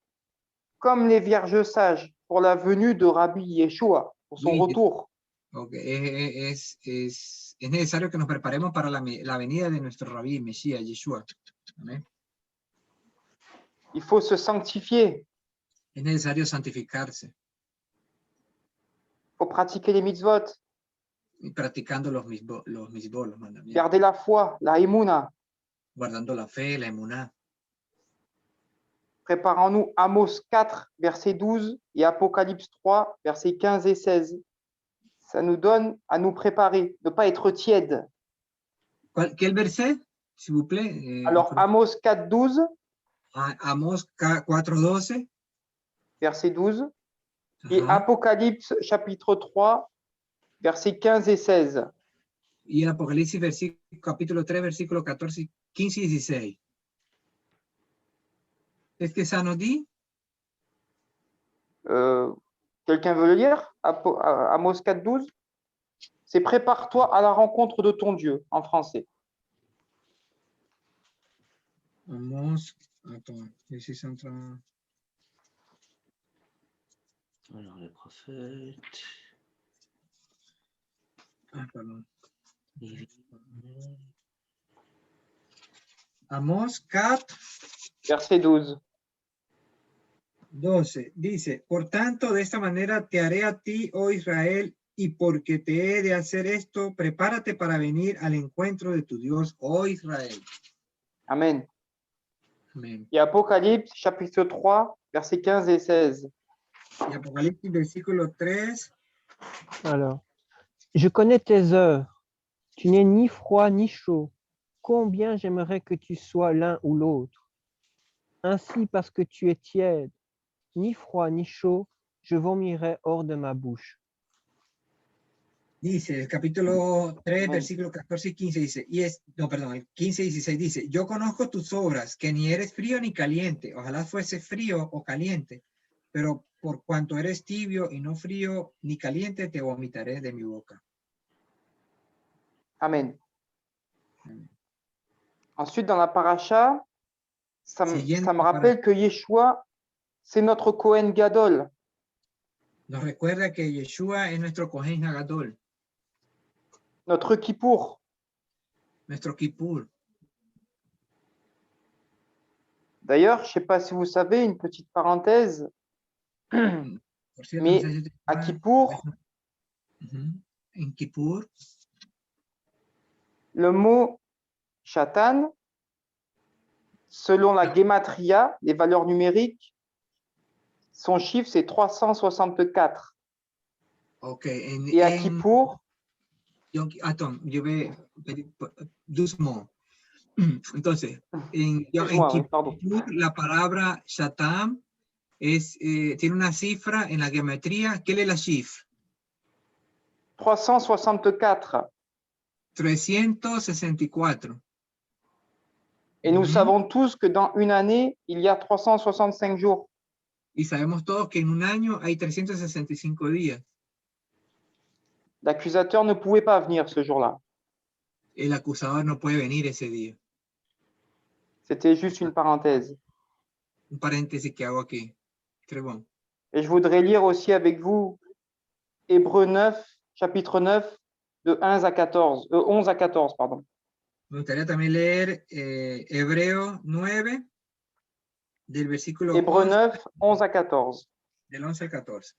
comme les vierges sages pour la venue de Rabbi Yeshua, pour son retour. Okay. Es necesario que nos preparemos para la venida de nuestro Rabí, Mesías, Yeshua. Amén. Il faut se sanctifier. Es necesario santificarse. Il faut pratiquer les mitzvot. Y practicando los misbot, los mandamientos. Garder la foi, la émouna. Guardando la fe, la emuná. Préparons-nous Amos 4, verset 12 et Apocalypse 3, verset 15 et 16. Ça nous donne à nous préparer, ne pas être tiède. Quel verset, s'il vous plaît? Alors, Amos 4, 12. Amos 4, 12. Verset 12. Et Apocalypse chapitre 3, versets 15 et 16. y el Apocalipsis capítulo 3, versículo 14, 15 y 16. Est-ce que ça nous dit? Quelqu'un veut le lire? Amos 4, 12. C'est prépare-toi à la rencontre de ton Dieu en français. Amos, attends, ici c'est en train. Alors, les prophètes. Ah, pardon. Amos 4, Verset 12. 12. Dice, por tanto, de esta manera te haré a ti, oh Israel, y porque te he de hacer esto, prepárate para venir al encuentro de tu Dios, oh Israel. Amen. Amén. Et Apocalypse, chapitre 3, versets 15 et 16. Y Apocalipsis, versículo 3. Alors, je connais tes œuvres. Tu n'es ni froid ni chaud. Combien j'aimerais que tu sois l'un ou l'autre. Ainsi, parce que tu es tiède, ni froid ni chaud, je vomirai hors de ma bouche. Dice, el capítulo 3, Amén. versículo 14 y 15 dice, el 15 y 16 dice, yo conozco tus obras, que ni eres frío ni caliente, ojalá fuese frío o caliente, pero por cuanto eres tibio y no frío ni caliente, te vomitaré de mi boca. Amen. Ensuite, dans la paracha, ça Siguiente me rappelle que Yeshua, c'est notre Kohen Gadol. Nos recuerda que Yeshua es nuestro Kohen Hagadol, Notre Kippour. nuestro Kippur. D'ailleurs, je ne sais pas si vous savez, une petite parenthèse, Por cierto, mais no sé si te- à Kippour, Ujú. En Kippur, le mot Shatan, selon la Gematria, les valeurs numériques, son chiffre c'est 364. ok, Et à Kippour, Attends, yo vais doucement. Entonces, en excuse-moi, oui, pardon. Kippur, la palabra Shatam tiene una cifra en la geometría. ¿Qué es la cifra? 364. 364. Et nous Ujú. savons tous que dans une année, il y a 365 jours. Y sabemos todos que en un año hay 365 días. L'accusateur ne pouvait pas venir ce jour-là. El acusador no puede venir ese día. C'était juste une parenthèse. Un paréntesis que hago aquí. Très bon. Et je voudrais lire aussi avec vous Hébreux 9, chapitre 9, de 11 à 14, pardon. Me gustaría también leer Hebreo 9, del versículo Hébreux 11, 9, 11 à 14. del 11 al 14.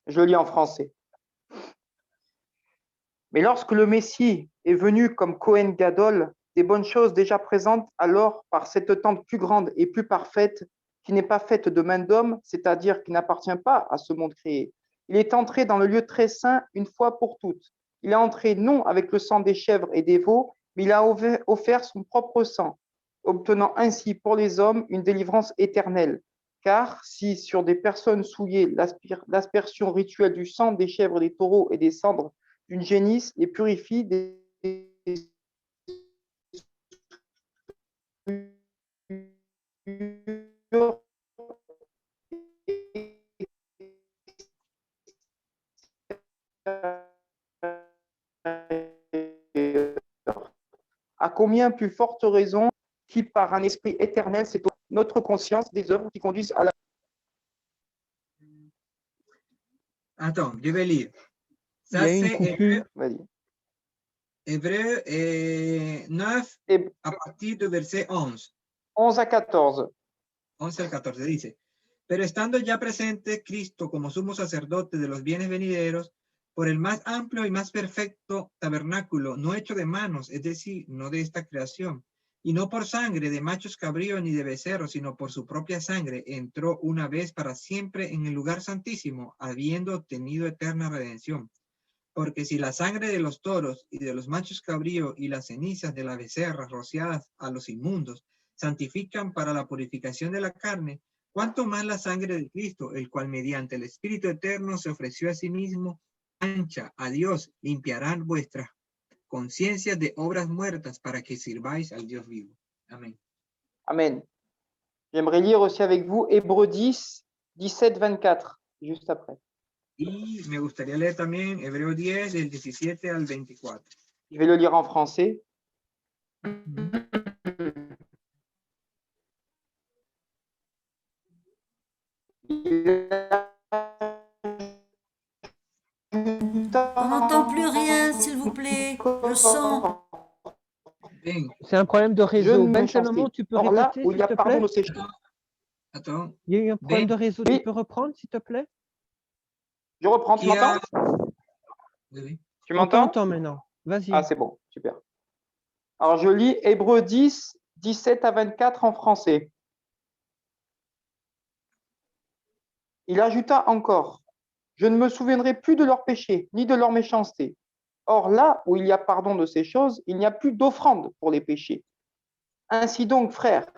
Je le lis en français. Mais lorsque le Messie est venu comme Kohen Gadol, des bonnes choses déjà présentes alors par cette tente plus grande et plus parfaite, qui n'est pas faite de main d'homme, c'est-à-dire qui n'appartient pas à ce monde créé. Il est entré dans le lieu très saint une fois pour toutes. Il est entré non avec le sang des chèvres et des veaux, mais il a offert son propre sang, obtenant ainsi pour les hommes une délivrance éternelle. Car si sur des personnes souillées l'aspersion rituelle du sang des chèvres, des taureaux et des cendres d'une génisse les purifie des à combien plus forte raison qui par un esprit éternel, c'est notre conscience des œuvres qui conduisent à la... Attends, je vais lire. Il y Ça, a une c'est coupure. Vas-y. Hébreu 9, Et a partir du verset 11. 11 à 14. 11 al 14 dice, pero estando ya presente Cristo como sumo sacerdote de los bienes venideros, por el más amplio y más perfecto tabernáculo, no hecho de manos, es decir, no de esta creación, Y no por sangre de machos cabríos ni de becerros, sino por su propia sangre, entró una vez para siempre en el lugar santísimo, habiendo obtenido eterna redención. Porque si la sangre de los toros y de los machos cabríos y las cenizas de las becerras rociadas a los inmundos santifican para la purificación de la carne, cuánto más la sangre de Cristo, el cual mediante el Espíritu Eterno se ofreció a sí mismo, ancha a Dios, limpiarán vuestras conciencias de obras muertas para que sirváis al Dios vivo. Amén. Amen. J'aimerais lire aussi avec vous Hébreux 10, 17, 24, juste après. Y me gustaría leer también Hebreos 10, del 17 al 24. Je vais le lire en français. On n'entend plus rien, s'il vous plaît. Le son. Bien. C'est un problème de Je réseau. ne Ben me Salomon, tu peux Or là répéter, où il y s'il a te pardon plaît? de ces choses. Attends. Il y a eu un problème de réseau. Oui. Tu peux reprendre, s'il te plaît? Je reprends, tu Qui a- m'entends? Oui, oui. Tu On m'entends? t'entend maintenant. Vas-y. Ah, c'est bon, super. Alors, je lis Hébreux 10, 17 à 24 en français. Il ajouta encore, « Je ne me souviendrai plus de leurs péchés, ni de leur méchanceté. Or, là où il y a pardon de ces choses, il n'y a plus d'offrande pour les péchés. Ainsi donc, frères,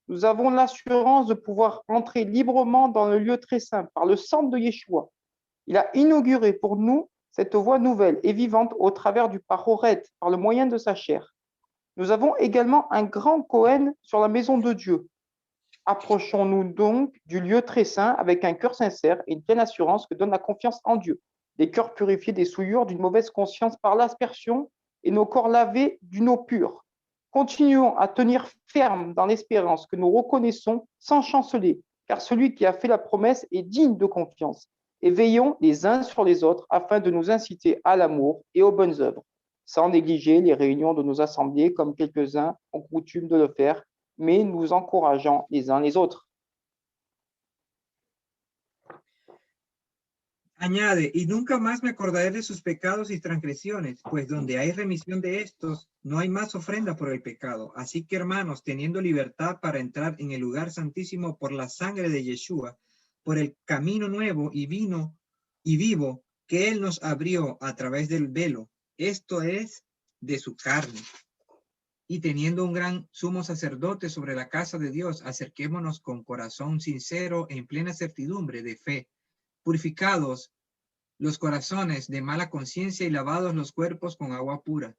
nous avons l'assurance de pouvoir entrer librement dans le lieu très saint par le sang de Yeshua. Il a inauguré pour nous cette voie nouvelle et vivante au travers du Paroret, par le moyen de sa chair. Nous avons également un grand Cohen sur la maison de Dieu. Approchons-nous donc du lieu très saint avec un cœur sincère et une pleine assurance que donne la confiance en Dieu. Des cœurs purifiés des souillures d'une mauvaise conscience par l'aspersion et nos corps lavés d'une eau pure. Continuons à tenir ferme dans l'espérance que nous reconnaissons sans chanceler, car celui qui a fait la promesse est digne de confiance. Et veillons les uns sur les autres afin de nous inciter à l'amour et aux bonnes œuvres, sans négliger les réunions de nos assemblées comme quelques-uns ont coutume de le faire, mais nous encourageons les uns les autres. Añade, y nunca más me acordaré de sus pecados y transgresiones, pues donde hay remisión de estos, no hay más ofrenda por el pecado. Así que, hermanos, teniendo libertad para entrar en el lugar santísimo por la sangre de Yeshua, por el camino nuevo y vivo que él nos abrió a través del velo, esto es, de su carne. Y teniendo un gran sumo sacerdote sobre la casa de Dios, acerquémonos con corazón sincero en plena certidumbre de fe, purificados los corazones de mala conciencia y lavados los cuerpos con agua pura.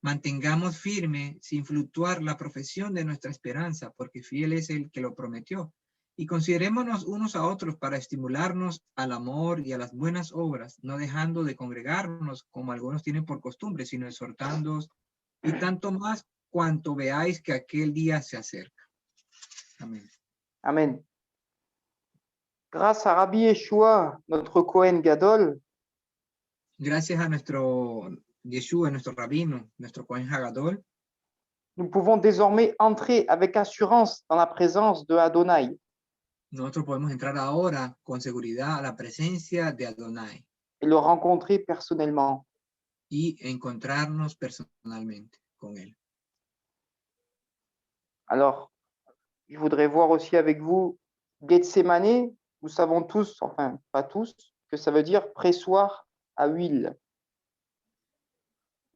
Mantengamos firme, sin fluctuar, la profesión de nuestra esperanza, porque fiel es el que lo prometió. Y considerémonos unos a otros para estimularnos al amor y a las buenas obras, no dejando de congregarnos como algunos tienen por costumbre, sino exhortándoos, y tanto más cuanto veáis que aquel día se acerca. Amén. Amen. Grâce à Rabbi Yeshua, notre Cohen Gadol, Gracias a nuestro Yeshua, nuestro rabino, nuestro Cohen Hagadol, nous pouvons désormais entrer avec assurance dans la présence de Adonai. nosotros podemos entrar ahora con seguridad a la presencia de Adonai Et le rencontrer personnellement. y encontrarnos personalmente con él. Alors, je voudrais voir aussi avec vous Gethsemane. Nous savons tous, enfin pas tous, que ça veut dire pressoir à huile.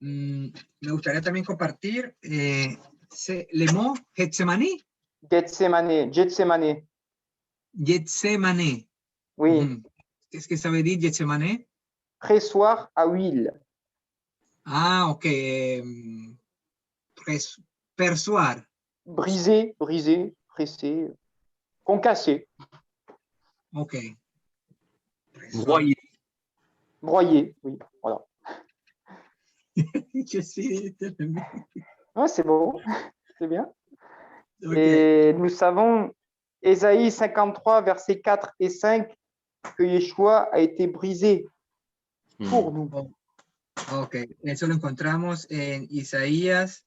Me gustaría también compartir le mot Getsemaní. Gethsemane, Gethsemane. Getsemaní. Oui, Qu'est-ce que ça veut dire Getsemaní? pressoir à huile. Ah, ok. Persuar. Briser, briser, presser, concasser, Ok. Broyer. broyer, oui, voilà. Je sais. Ouais, c'est bon, c'est bien. Ok. Et nous savons, Ésaïe 53, versets 4 et 5, que Yeshua a été brisé pour nous. Ok, eso lo encontramos en Isaías.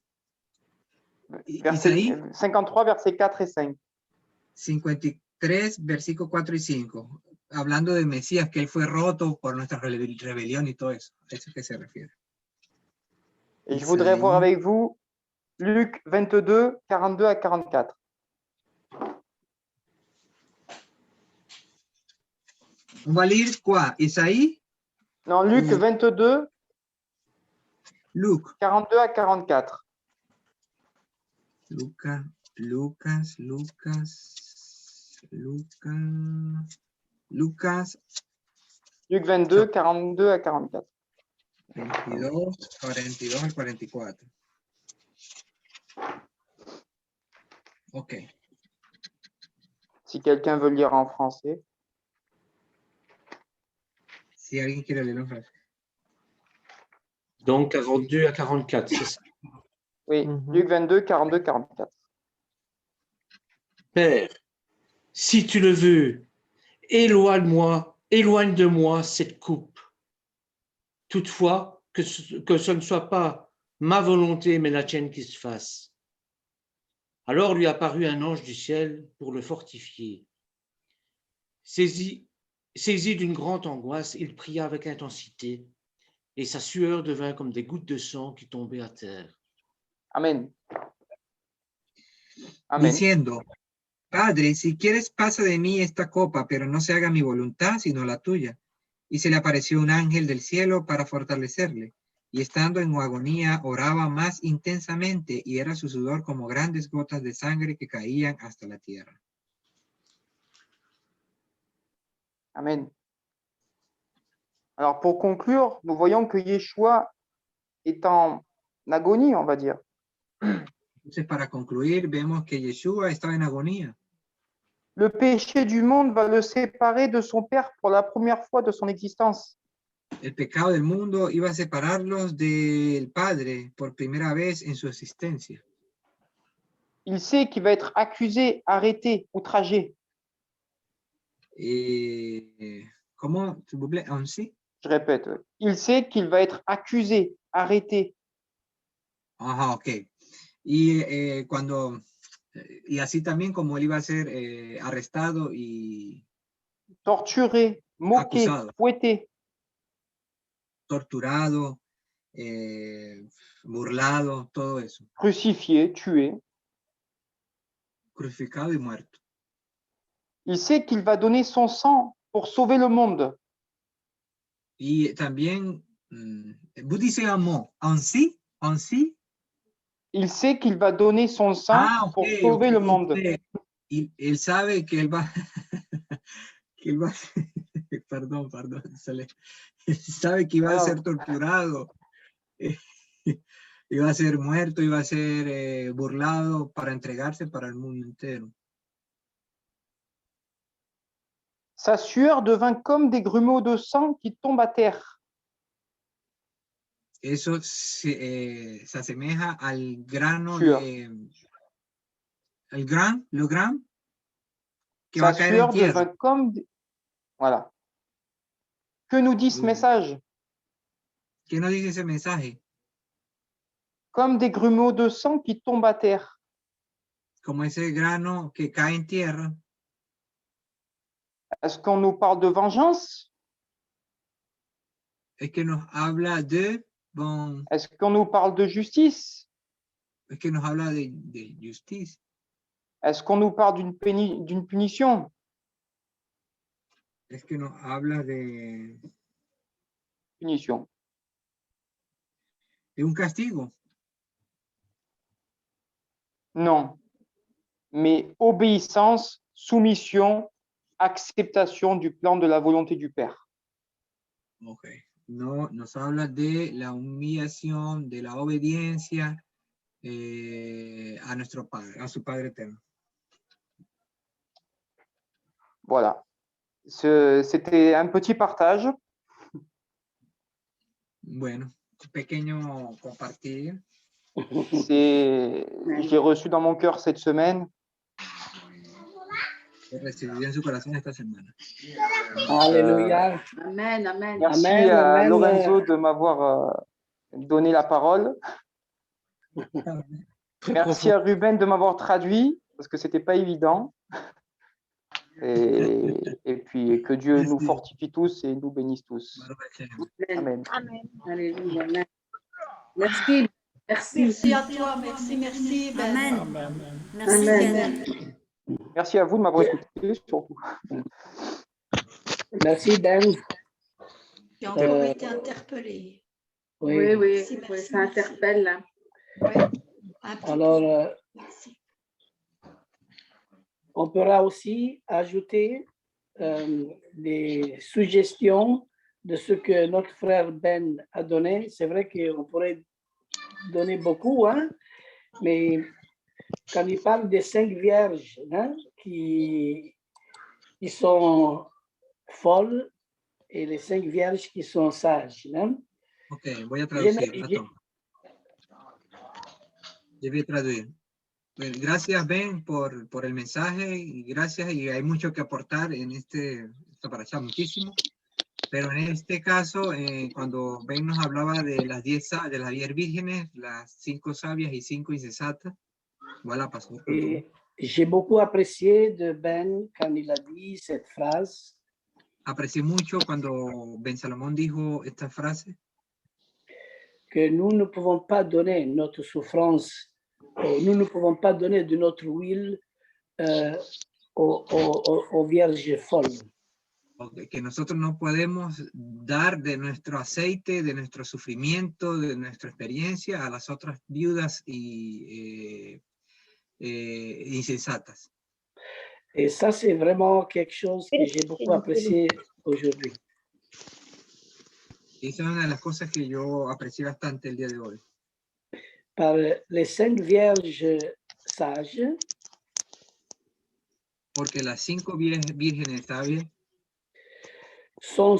Verset 53, versets 4 et 5. 53, versículos 4 y 5. Hablando de Mesías, que él fue roto por nuestra rebelión y todo eso. A eso es que se refiere. Et je voudrais voir avec vous Luc 22, 42 à 44. On va lire quoi? Isaïe? Non, Luc 22, Luc. 42 à 44. Lucas. Luc 22, 42 à 44. 22, 42 al 44. Ok. Si quelqu'un veut lire en français. Si alguien quiere leerlo en francés. Donc 42 à 44, c'est ça. Oui, Luc 22, 42, 44. Père, si tu le veux, éloigne de moi cette coupe. Toutefois, que ce ne soit pas ma volonté, mais la tienne qui se fasse. Alors lui apparut un ange du ciel pour le fortifier. Saisi d'une grande angoisse, il pria avec intensité, et sa sueur devint comme des gouttes de sang qui tombaient à terre. Amen. Amen. Diciendo, Padre, si quieres pasa de mí esta copa, pero no se haga mi voluntad, sino la tuya. Y se le apareció un ángel del cielo para fortalecerle. Y estando en agonía, oraba más intensamente, y era su sudor como grandes gotas de sangre que caían hasta la tierra. Amen. Alors, pour conclure, nous voyons que Yeshua est en agonie, on va dire. Entonces, para concluir, vemos que Yeshua estaba en agonía. Le péché du monde va le séparer de son Père pour la première fois de son existence. El pecado del mundo iba a separarlos del Padre por primera vez en su existencia. Il sait qu'il va être accusé, arrêté, outragé. ¿Cómo? S'il vous plaît, ainsi? Je répète, il sait qu'il va être accusé, arrêté. Ajá, ok. Y así también como él iba a ser arrestado y torturé, moqué, acusado, fouetté. Torturado, burlado, todo eso. Crucifié, tué. Crucificado y muerto. Il sait qu'il va donner son sang pour sauver le monde. Y también, vous dites amó, ainsi? Il sait qu'il va donner son sang pour sauver le monde. Él sabe que él va, perdón, él sabe que iba a ser torturado, iba a ser muerto, iba a ser burlado para entregarse para el mundo entero. Sa sueur devint comme des grumeaux de sang qui tombent à terre. Eso se asemeja al grano le gran que va a caer en tierra. Devint comme voilà. Que nous dit ce message? ¿Qué nos dice ese mensaje? Comme des grumeaux de sang qui tombent à terre. Como ese grano que cae en tierra. Est-ce qu'on nous parle de vengeance? Es que nos habla de Est-ce qu'on nous parle de justice? Es que nos habla de justice. Est-ce qu'on nous parle d'une punition? Es que nos habla de punition. De un castigo. Non, mais obéissance, soumission, acceptation du plan de la volonté du Père. Ok. No, nos habla de la humillación, de la obediencia a nuestro Padre, a su Padre eterno. Voilà. C'était un petit partage. Bueno, pequeño compartir. J'ai reçu dans mon cœur cette semaine. Recibí en su corazón esta semana. Alléluia. Amen, amen. Merci amen, à amen. Lorenzo de m'avoir donné la parole. Merci à Ruben de m'avoir traduit, parce que ce n'était pas évident. Et puis que Dieu nous fortifie tous et nous bénisse tous. Amen. Amen. Alléluia. Amen. Merci. Merci. Merci à toi, merci Ben. Amen. Merci, Amen. Ben. Merci à vous de m'avoir écouté, surtout. Merci, Ben. Tu as encore été interpellé. Oui, oui, Merci, oui, ça interpelle. Hein. Ouais, un petit Alors, peu. Merci. on pourra aussi ajouter des suggestions de ce que notre frère Ben a donné. C'est vrai qu'on pourrait donner beaucoup, hein, mais quand il parle des 5 vierges hein, qui sont folles et les 5 vierges qui sont sages. Hein. Ok, voy a traducir. Yo voy a traducir. Bueno, gracias, Ben, por el mensaje y gracias. Y hay mucho que aportar en esto para allá, muchísimo. Pero en este caso, cuando Ben nos hablaba de las 10 vírgenes, las 5 sabias y 5 insensatas, voilà, pastor. J'ai beaucoup apprécié de Ben quand il a dit cette phrase. Aprecié mucho cuando Ben Salomón dijo esta frase. Que nous ne pouvons pas donner notre souffrance, nous ne pouvons pas donner de notre huile aux vierges folles. Okay, que nosotros no podemos dar de nuestro aceite, de nuestro sufrimiento, de nuestra experiencia a las otras viudas y insensatas. Et ça, c'est vraiment quelque chose que j'ai beaucoup apprécié aujourd'hui. Y esa es una de las cosas que yo aprecié bastante el día de hoy. Par les 5 vierges sages, porque las 5 vírgenes sabias sont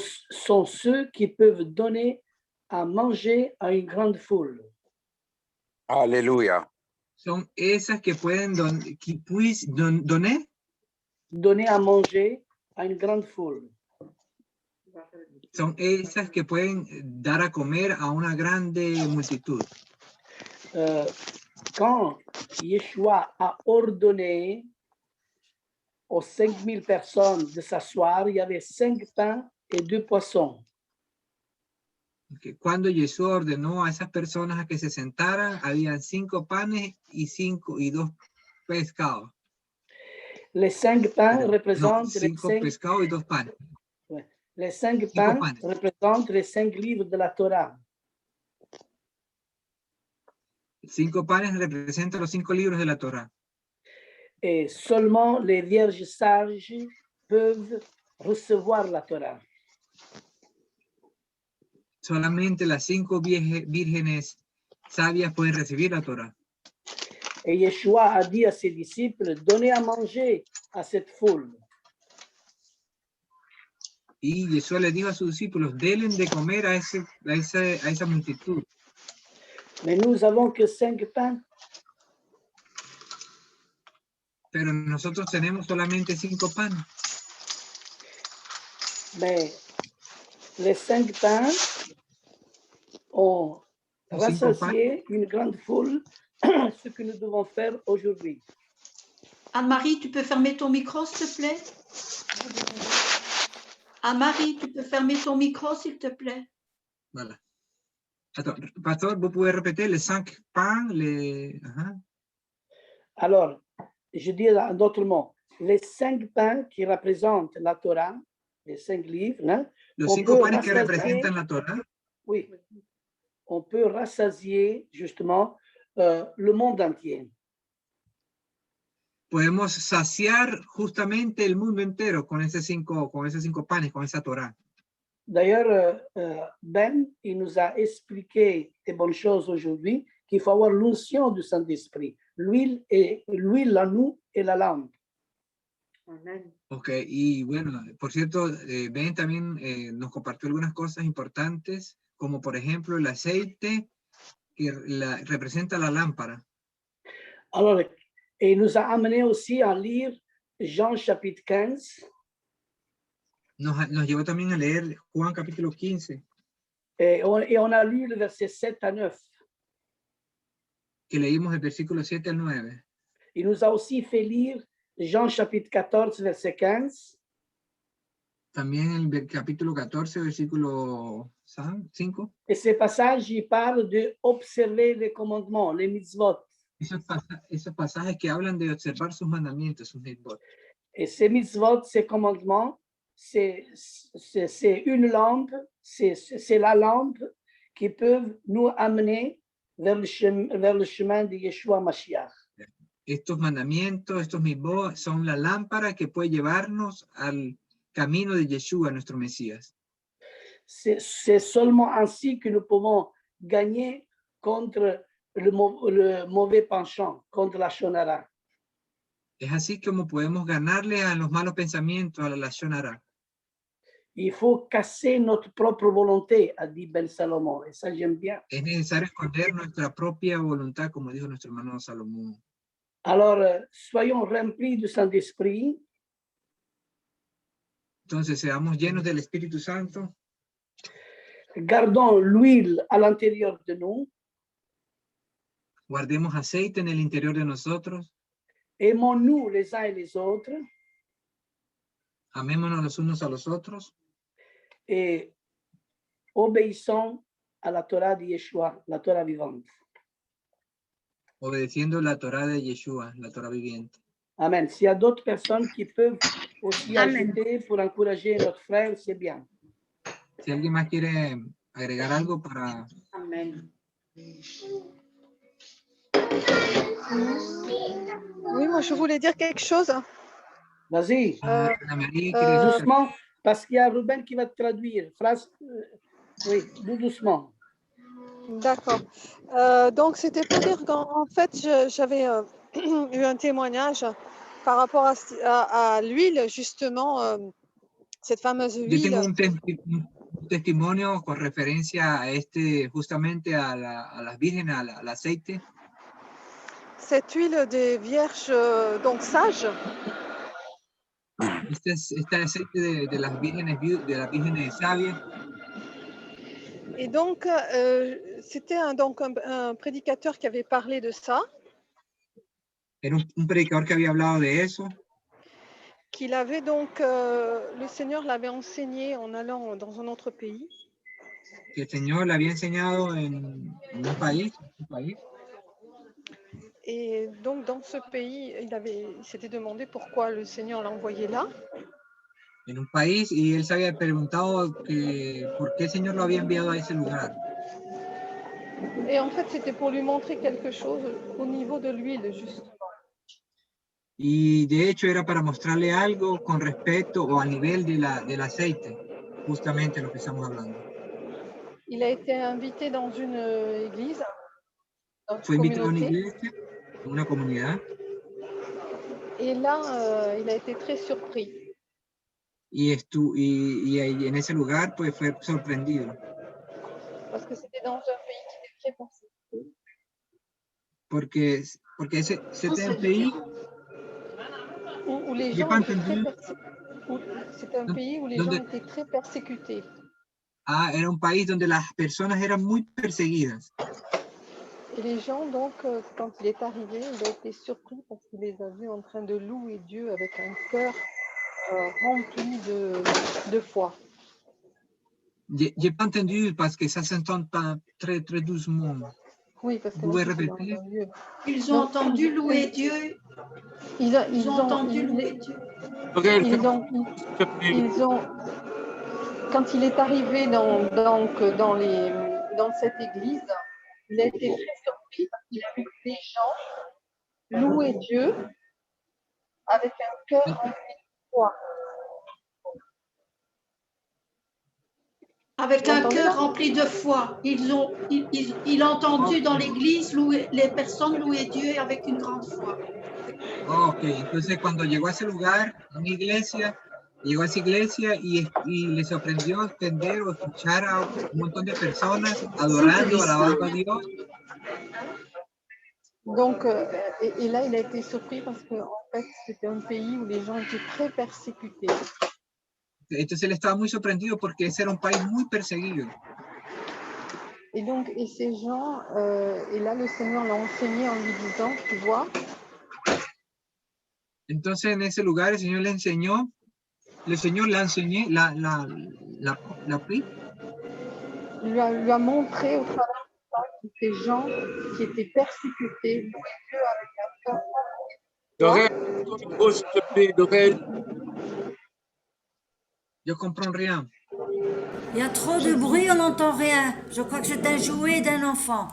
ceux qui peuvent donner à manger à une grande foule. Aleluya. Son esas que pueden donner à manger à une grande foule. Son esas que pueden dar a comer a una grande multitud. Quand Yeshua a ordonné aux 5000 personnes de s'asseoir, il y avait 5 pains et 2 poissons. Cuando Jesús ordenó a esas personas a que se sentaran, habían 5 panes y 2 pescados. Les 5 pains représentent 5 pescados y 2 panes. Les 5 pains représentent les 5 livres de la Torah. 5 panes representan los 5 libros de la Torah. Et seulement les vierges sages peuvent recevoir la Torah. Solamente las 5 vírgenes sabias pueden recibir la Torah. Et Yeshua a dit à ses disciples, donnez à manger à cette foule. Y Jesús le dijo a sus discípulos, denle de comer a esa multitud. Mais nous avons que 5 pains. Pero nosotros tenemos solamente 5 panes. Mais les 5 pains ont rassasié une grande foule, ce que nous devons faire aujourd'hui. Anne-Marie, tu peux fermer ton micro, s'il te plaît? Anne-Marie, tu peux fermer ton micro, s'il te plaît? Voilà. Attends, pastor, vous pouvez répéter les 5 pains, les... Alors, je dis en d'autres mots, les 5 pains qui représentent la Torah, les 5 livres, hein, los 5 panes que representan la Torah. Oui, on peut rassasier justement le monde entier. Podemos saciar justamente el mundo entero con esos 5 panes, con esa Torah. D'ailleurs, Ben, il nous a expliqué des bonnes choses aujourd'hui, qu'il faut avoir l'onction du Saint-Esprit, l'huile, la noue et la lampe. Amen. Ok, y bueno, por cierto, Ben también nos compartió algunas cosas importantes, como por ejemplo el aceite que representa la lámpara. Alors, et il nous a amené aussi à lire Jean chapitre 15. Nos llevó también a leer Juan capítulo 15. Et on a lu le verset 7 à 9. Que leímos el versículo 7 al 9. Il nous a aussi fait lire Jean chapitre 14, verset 15. También el capítulo 14, versículo 5. Et ces passages, ils parlent d'observer les commandements, les mitzvot. Esos pasajes que hablan de observar sus mandamientos, sus mitzvot. Et ces mitzvot, ces commandements, c'est une lampe, c'est la lampe qui peut nous amener vers le chemin de Yeshua Mashiach. Estos mandamientos, estos mitzvot, son la lámpara que puede llevarnos al camino de Yeshua, nuestro Mesías. C'est seulement ainsi que nous pouvons gagner contre le mauvais penchant, contre la shonara. Es así como podemos ganarle a los malos pensamientos, a la Lashon Hara. Il faut casser notre propre volonté, a dit Ben Salomon, et ça j'aime bien. Es necesario esconder nuestra propia voluntad, como dijo nuestro hermano Salomón. Alors, soyons remplis du Saint-Esprit. Entonces, seamos llenos del Espíritu Santo. Gardons l'huile à l'intérieur de nous. Guardemos aceite en el interior de nosotros. Aimons-nous les uns et les autres. Amémonos los unos a los otros. Et obéissons à la Torah de Yeshua, la Torah vivante. Obedeciendo la Torah de Yeshua, la Torah viviente. Amen. S'il y a d'autres personnes qui peuvent aussi Amen. ajouter pour encourager notre frère, c'est bien. Si alguien más quiere agregar algo para... Amen. Oui, moi je voulais dire quelque chose. Vas-y, Ana María quiere decir- doucement, parce qu'il y a Ruben qui va te traduire. Phrase, oui, doucement. D'accord. Donc, c'était pour dire qu'en fait, j'avais eu un témoignage par rapport à l'huile, justement, cette fameuse Yo tengo huile. un testimonio con referencia a justamente a las vírgenes, al aceite. Cette huile des vierges, donc sages, Este aceite de las vírgenes sabias. et donc c'était un prédicateur qui avait parlé de ça, Era un predicador que había hablado de eso. qu'il avait donc, le Seigneur l'avait enseigné en allant dans un autre pays. Que el Señor le había enseñado en un país. Et donc dans ce pays, il s'était demandé pourquoi le Seigneur l'a envoyé là. En un país, y él se había preguntado por qué el Señor lo había enviado a ese lugar. Et en fait, c'était pour lui montrer quelque chose au niveau de l'huile, justement. Y de hecho era para mostrarle algo con respecto o a nivel del aceite, justamente lo que estamos hablando. Il a été invité dans une église, dans Fue une invitado a una communauté, iglesia, a una comunidad, et là, il a été très surpris. y en ese lugar pues fue sorprendido. Parce que c'était dans un pays qui était très persécuté. Porque c'était un pays, Où les j'ai gens pas étaient très entendu. C'était un pays où les gens étaient très persécutés. Era un país donde las personas eran muy perseguidas. Et les gens, donc, quand il est arrivé, il a été surpris parce qu'il les a vus en train de louer Dieu avec un cœur rempli de foi. J'ai pas entendu parce que ça s'entend pas très doucement. Oui, parce que Vous pouvez répéter? Ils ont entendu louer Dieu. Ils ont entendu louer Dieu. Quand il est arrivé dans cette église, il a été très surpris parce qu'il a vu des gens louer Dieu avec un cœur rempli de foi. Avec un cœur rempli de foi. Il a entendu dans l'église les personnes louer Dieu avec une grande foi. Ok, entonces cuando llegó a ese lugar, llegó a esa iglesia y le sorprendió entender o escuchar a un montón de personas adorando, alabando a Dios. Donc, et là, il a été surpris parce qu'en fait, c'était un pays où les gens étaient très persécutés. Entonces él estaba muy sorprendido porque ese era un país muy perseguido. Et donc, et ces gens, et là, le Seigneur l'a enseigné en lui disant, tu vois. Entonces en ese lugar el Señor le enseñó. le Seigneur l'a enseigné, l'a appris. Lui a montré au travers de ça que ces gens qui étaient persécutés, louaient Dieu avec un cœur. Dorel, ton micro, s'il te plaît, Dorel. Je comprends rien. Il y a trop de bruit, on n'entend rien. Je crois que c'est un jouet d'un enfant.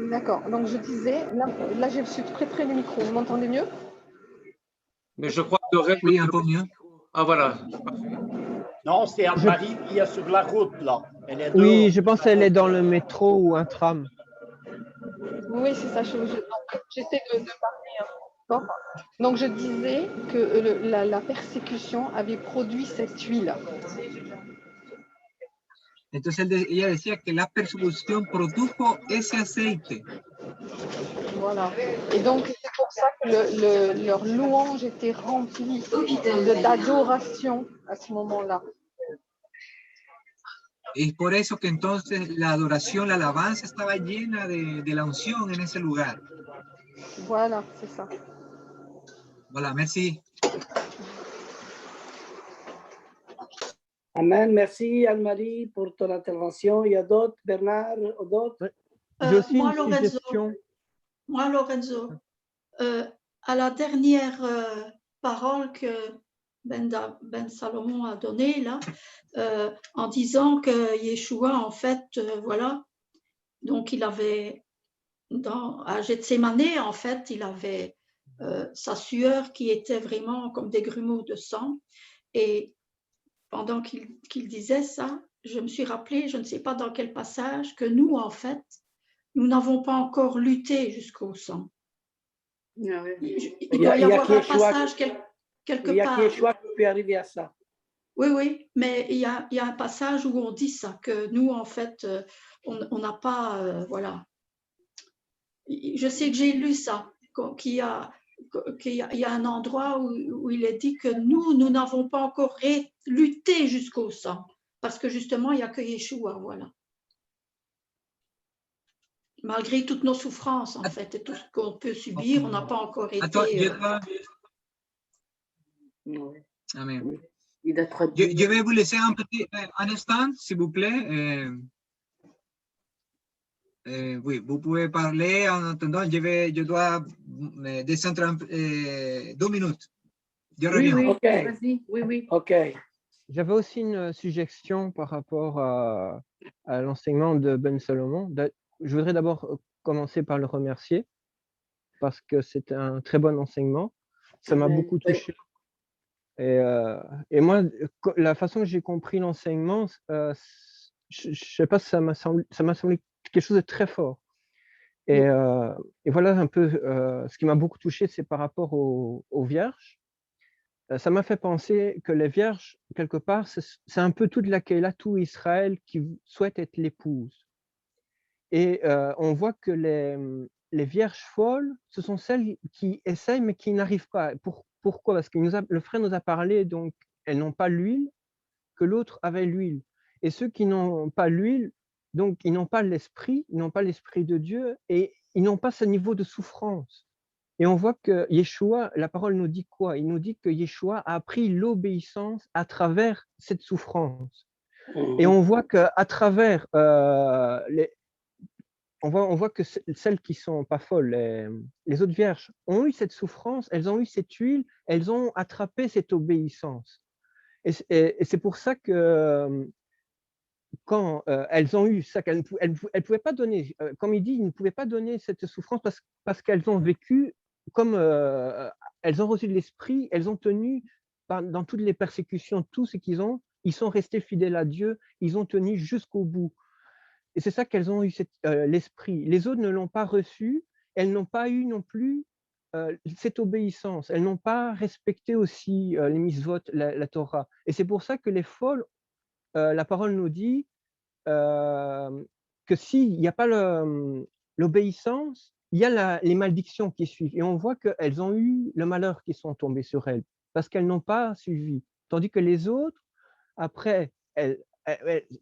D'accord, donc je disais, là je suis très près du micro, vous m'entendez mieux? Mais je crois que Dorel... Oui, un peu mieux. Ah, voilà. Non, c'est Anne-Marie qui est sur la route, là. Elle est Oui, dehors. je pense qu'elle est dans le métro ou un tram. Oui, c'est ça, j'essaie de parler. Bon. Donc je disais que la persécution avait produit cette huile. Entonces ella decía que la persecución produjo ese aceite. Voilà. Et donc c'est pour ça que leur louange était remplie d'adoration à ce moment-là. Y por eso que entonces la adoración, la alabanza estaba llena de la unción en ese lugar. Voilà, c'est ça. Voilà, merci. Amen. Merci Anne-Marie pour ton intervention. Il y a d'autres, Bernard, d'autres? J'ai aussi moi, une Lorenzo, suggestion. Moi, Lorenzo, à la dernière parole que Ben Salomon a donnée, là, en disant que Yeshua, en fait, voilà, donc il avait, à Gethsémané, en fait, il avait sa sueur qui était vraiment comme des grumeaux de sang. Et pendant qu'il disait ça, je me suis rappelé, je ne sais pas dans quel passage, que nous, en fait, nous n'avons pas encore lutté jusqu'au sang. Il doit y avoir un passage quelque part. Il y a Yeshua qui peut arriver à ça. Oui, oui, mais il y a un passage où on dit ça, que nous, en fait, on n'a pas, voilà. Je sais que j'ai lu ça, qu'il y a un endroit où il est dit que nous n'avons pas encore lutté jusqu'au sang, parce que justement, il n'y a que Yeshua, voilà. Malgré toutes nos souffrances, en fait, et tout ce qu'on peut subir, on n'a pas encore été... Amen. Je vais vous laisser un petit instant, s'il vous plaît. Oui, vous pouvez parler en attendant. Je dois descendre 2 minutes. Je reviens. Oui, Okay. Vas-y, oui. OK. J'avais aussi une suggestion par rapport à l'enseignement de Ben Salomon. Je voudrais d'abord commencer par le remercier parce que c'est un très bon enseignement. Ça m'a beaucoup touché. Et moi, la façon que j'ai compris l'enseignement, je ne sais pas, ça m'a semblé quelque chose de très fort. Et voilà un peu ce qui m'a beaucoup touché, c'est par rapport aux vierges. Ça m'a fait penser que les vierges, quelque part, c'est un peu toute la Kéla, tout Israël qui souhaite être l'épouse. Et on voit que les vierges folles, ce sont celles qui essayent mais qui n'arrivent pas. Pourquoi? Parce que le frère nous a parlé, donc elles n'ont pas l'huile, que l'autre avait l'huile. Et ceux qui n'ont pas l'huile, donc ils n'ont pas l'esprit, ils n'ont pas l'esprit de Dieu et ils n'ont pas ce niveau de souffrance. Et on voit que Yeshua, la parole nous dit quoi? Il nous dit que Yeshua a appris l'obéissance à travers cette souffrance. Et on voit qu'à travers on voit que celles qui ne sont pas folles, les autres vierges, ont eu cette souffrance, elles ont eu cette huile, elles ont attrapé cette obéissance. Et c'est pour ça que quand elles ont eu ça, elles ne pouvaient pas donner, comme il dit, ils ne pouvaient pas donner cette souffrance parce qu'elles ont vécu comme elles ont reçu de l'esprit, elles ont tenu dans toutes les persécutions, tout ce qu'ils ont, ils sont restés fidèles à Dieu, ils ont tenu jusqu'au bout. Et c'est ça qu'elles ont eu l'esprit. Les autres ne l'ont pas reçu, elles n'ont pas eu non plus cette obéissance, elles n'ont pas respecté aussi les mitzvot, la Torah. Et c'est pour ça que les folles, la parole nous dit que s'il n'y a pas l'obéissance, il y a les malédictions qui suivent. Et on voit qu'elles ont eu le malheur qui sont tombés sur elles, parce qu'elles n'ont pas suivi. Tandis que les autres, après,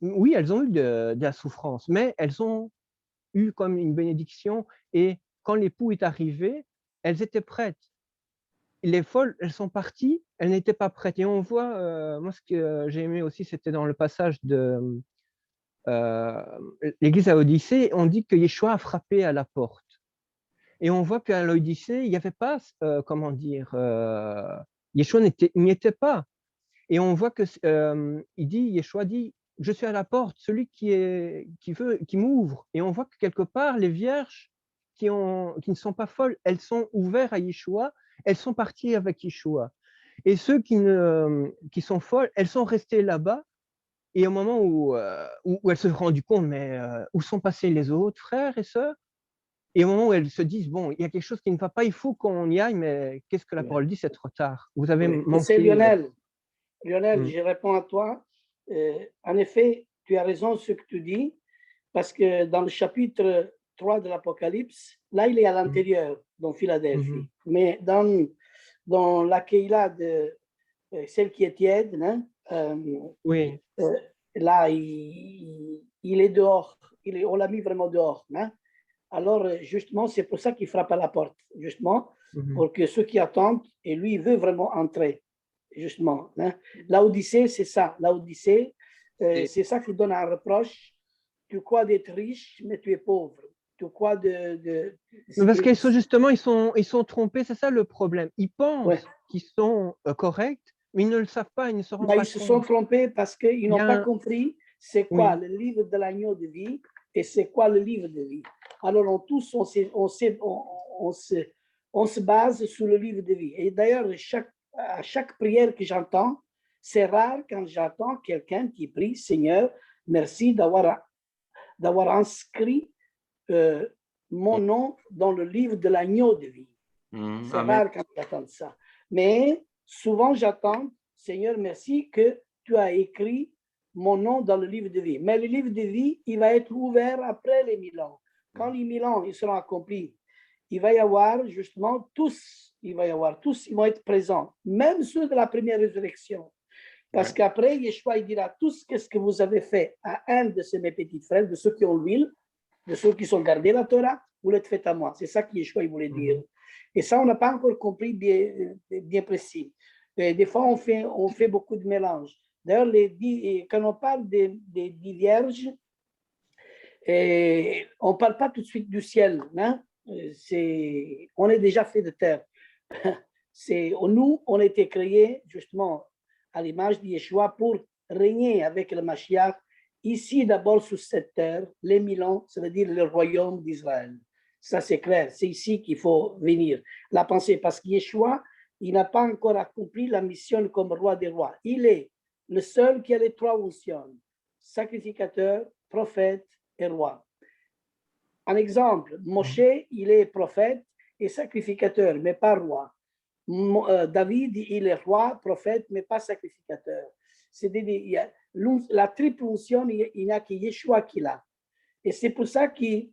oui, elles ont eu de la souffrance, mais elles ont eu comme une bénédiction. Et quand l'époux est arrivé, elles étaient prêtes. les folles, elles sont parties, elles n'étaient pas prêtes. Et on voit, moi, ce que j'ai aimé aussi, c'était dans le passage de l'église à Odyssée, on dit que Yeshua a frappé à la porte. Et on voit qu'à l'Odyssée, il n'y avait pas, comment dire, Yeshua n'y était pas. Et on voit que Yeshua dit, je suis à la porte, celui qui m'ouvre. Et on voit que quelque part, les vierges qui ne sont pas folles, elles sont ouvertes à Yeshua, elles sont parties avec Yeshua. Et ceux qui sont folles, elles sont restées là-bas. Et au moment où elles se sont rendues compte, mais où sont passés les autres frères et sœurs? Et au moment où elles se disent, bon, il y a quelque chose qui ne va pas, il faut qu'on y aille, mais qu'est-ce que la parole dit? C'est trop tard. Vous avez manqué. C'est Lionel, je réponds à toi. En effet, tu as raison ce que tu dis, parce que dans le chapitre 3 de l'Apocalypse, là, il est à l'intérieur, dans Philadelphie. Mais dans la Keïla de celle qui est tiède, hein, là, il est dehors. On l'a mis vraiment dehors. Hein. Alors, justement, c'est pour ça qu'il frappe à la porte, justement, pour que ceux qui attendent, et lui, il veut vraiment entrer, justement. Hein. L'Odyssée, c'est ça. L'Odyssée, c'est ça qui donne un reproche. Tu crois d'être riche, mais tu es pauvre. Tu crois Parce qu'ils sont justement, ils sont trompés, c'est ça le problème. Ils pensent qu'ils sont corrects, mais ils ne le savent pas, ils ne se rendent pas compte. Ils se sont trompés parce qu'ils n'ont pas compris c'est quoi le livre de l'agneau de vie et c'est quoi le livre de vie. Alors, on se base sur le livre de vie. Et d'ailleurs, à chaque prière que j'entends, c'est rare quand j'entends quelqu'un qui prie, Seigneur, merci d'avoir inscrit mon nom dans le livre de l'agneau de vie. C'est rare quand j'entends ça. Mais souvent, j'attends, Seigneur, merci que tu as écrit mon nom dans le livre de vie. Mais le livre de vie, il va être ouvert après les 1000 ans. Quand les 1000 ans ils seront accomplis, il va y avoir justement tous, ils vont être présents, même ceux de la première résurrection. Parce qu'après, Yeshua, il dira tout ce que vous avez fait à un de ces mes petits frères, de ceux qui ont l'huile, de ceux qui sont gardés la Torah, vous l'êtes fait à moi. C'est ça que Yeshua il voulait dire. Et ça, on n'a pas encore compris bien précis. Et des fois, on fait beaucoup de mélanges. D'ailleurs, quand on parle des 10 vierges, on ne parle pas tout de suite du ciel. Hein? On est déjà fait de terre. Nous, on a été créés justement à l'image de Yeshua pour régner avec le Mashiach ici d'abord sur cette terre, les 1000 ans, ça veut dire le royaume d'Israël. Ça, c'est clair. C'est ici qu'il faut venir. La pensée, parce que Yeshua, il n'a pas encore accompli la mission comme roi des rois. Il est le seul qui a les 3 fonctions, sacrificateur, prophète et roi. Un exemple, Moshe, il est prophète et sacrificateur, mais pas roi. David, il est roi, prophète, mais pas sacrificateur. C'est-à-dire, la triple fonction, il n'y a que Yeshua qui l'a. Et c'est pour ça que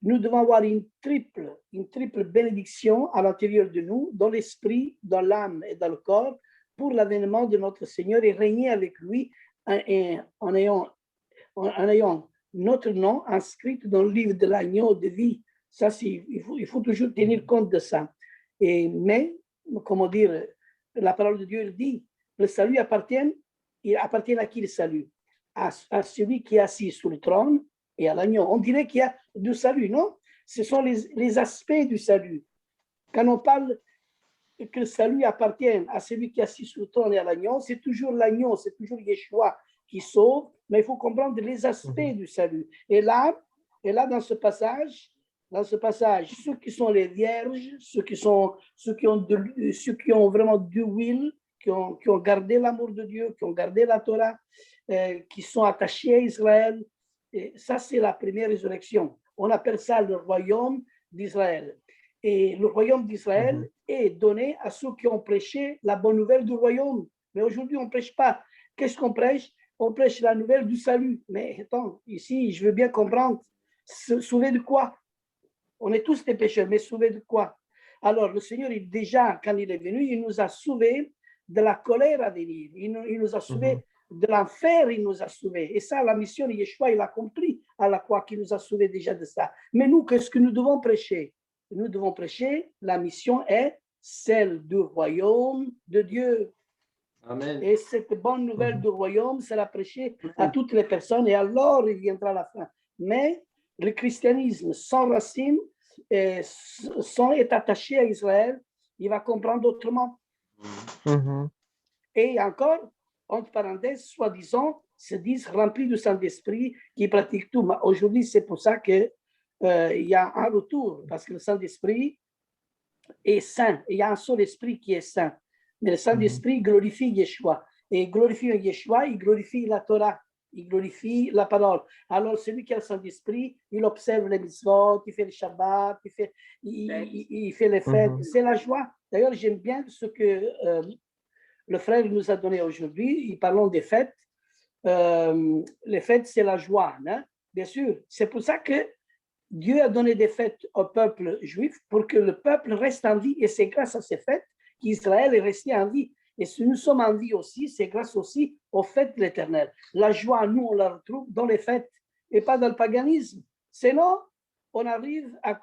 nous devons avoir une triple bénédiction à l'intérieur de nous, dans l'esprit, dans l'âme et dans le corps, pour l'avènement de notre Seigneur et régner avec lui en ayant notre nom inscrit dans le livre de l'agneau de vie. Ça, il faut toujours tenir compte de ça. Mais, comment dire, la parole de Dieu elle dit, le salut appartient à qui le salut? À celui qui est assis sur le trône et à l'agneau. On dirait qu'il y a du salut, non? Ce sont les aspects du salut. Quand on parle que le salut appartient à celui qui est assis sur le trône et à l'agneau, c'est toujours l'agneau, c'est toujours Yeshua qui sauve, mais il faut comprendre les aspects du salut. Et là, dans ce passage, ceux qui sont les vierges, ceux qui ont vraiment du will, qui ont gardé l'amour de Dieu, qui ont gardé la Torah, qui sont attachés à Israël, et ça, c'est la première résurrection. On appelle ça le royaume d'Israël. Et le royaume d'Israël est donné à ceux qui ont prêché la bonne nouvelle du royaume. Mais aujourd'hui, on ne prêche pas. Qu'est-ce qu'on prêche? On prêche la nouvelle du salut. Mais attends, ici, je veux bien comprendre. Sauver de quoi? On est tous des pécheurs, mais sauvés de quoi? Alors, le Seigneur, déjà, quand il est venu, il nous a sauvés de la colère à venir. Il nous a sauvés de l'enfer, il nous a sauvés. Et ça, la mission de Yeshua, il a compris à la croix qu'il nous a sauvés déjà de ça. Mais nous, qu'est-ce que nous devons prêcher? Nous devons prêcher, la mission est celle du royaume de Dieu. Amen. Et cette bonne nouvelle du royaume sera prêchée à toutes les personnes et alors il viendra la fin. Mais le christianisme sans racine, sans être attaché à Israël, il va comprendre autrement. Et encore, entre parenthèses, soi-disant, se disent remplis du Saint-Esprit, qui pratiquent tout. Mais aujourd'hui, c'est pour ça qu'il y a un retour, parce que le Saint-Esprit est saint. Il y a un seul esprit qui est saint. Mais le Saint-Esprit glorifie Yeshua. Et glorifie Yeshua, il glorifie la Torah, il glorifie la parole. Alors, celui qui a le Saint-Esprit, il observe les mitzvot, il fait le Shabbat, il fait les fêtes. C'est la joie. D'ailleurs, j'aime bien ce que le frère nous a donné aujourd'hui. Parlons des fêtes. Les fêtes, c'est la joie, hein? Bien sûr. C'est pour ça que Dieu a donné des fêtes au peuple juif pour que le peuple reste en vie. Et c'est grâce à ces fêtes qu'Israël est resté en vie. Et si nous sommes en vie aussi, c'est grâce aussi aux fêtes de l'Éternel. La joie, nous, on la retrouve dans les fêtes et pas dans le paganisme. Sinon, on arrive à,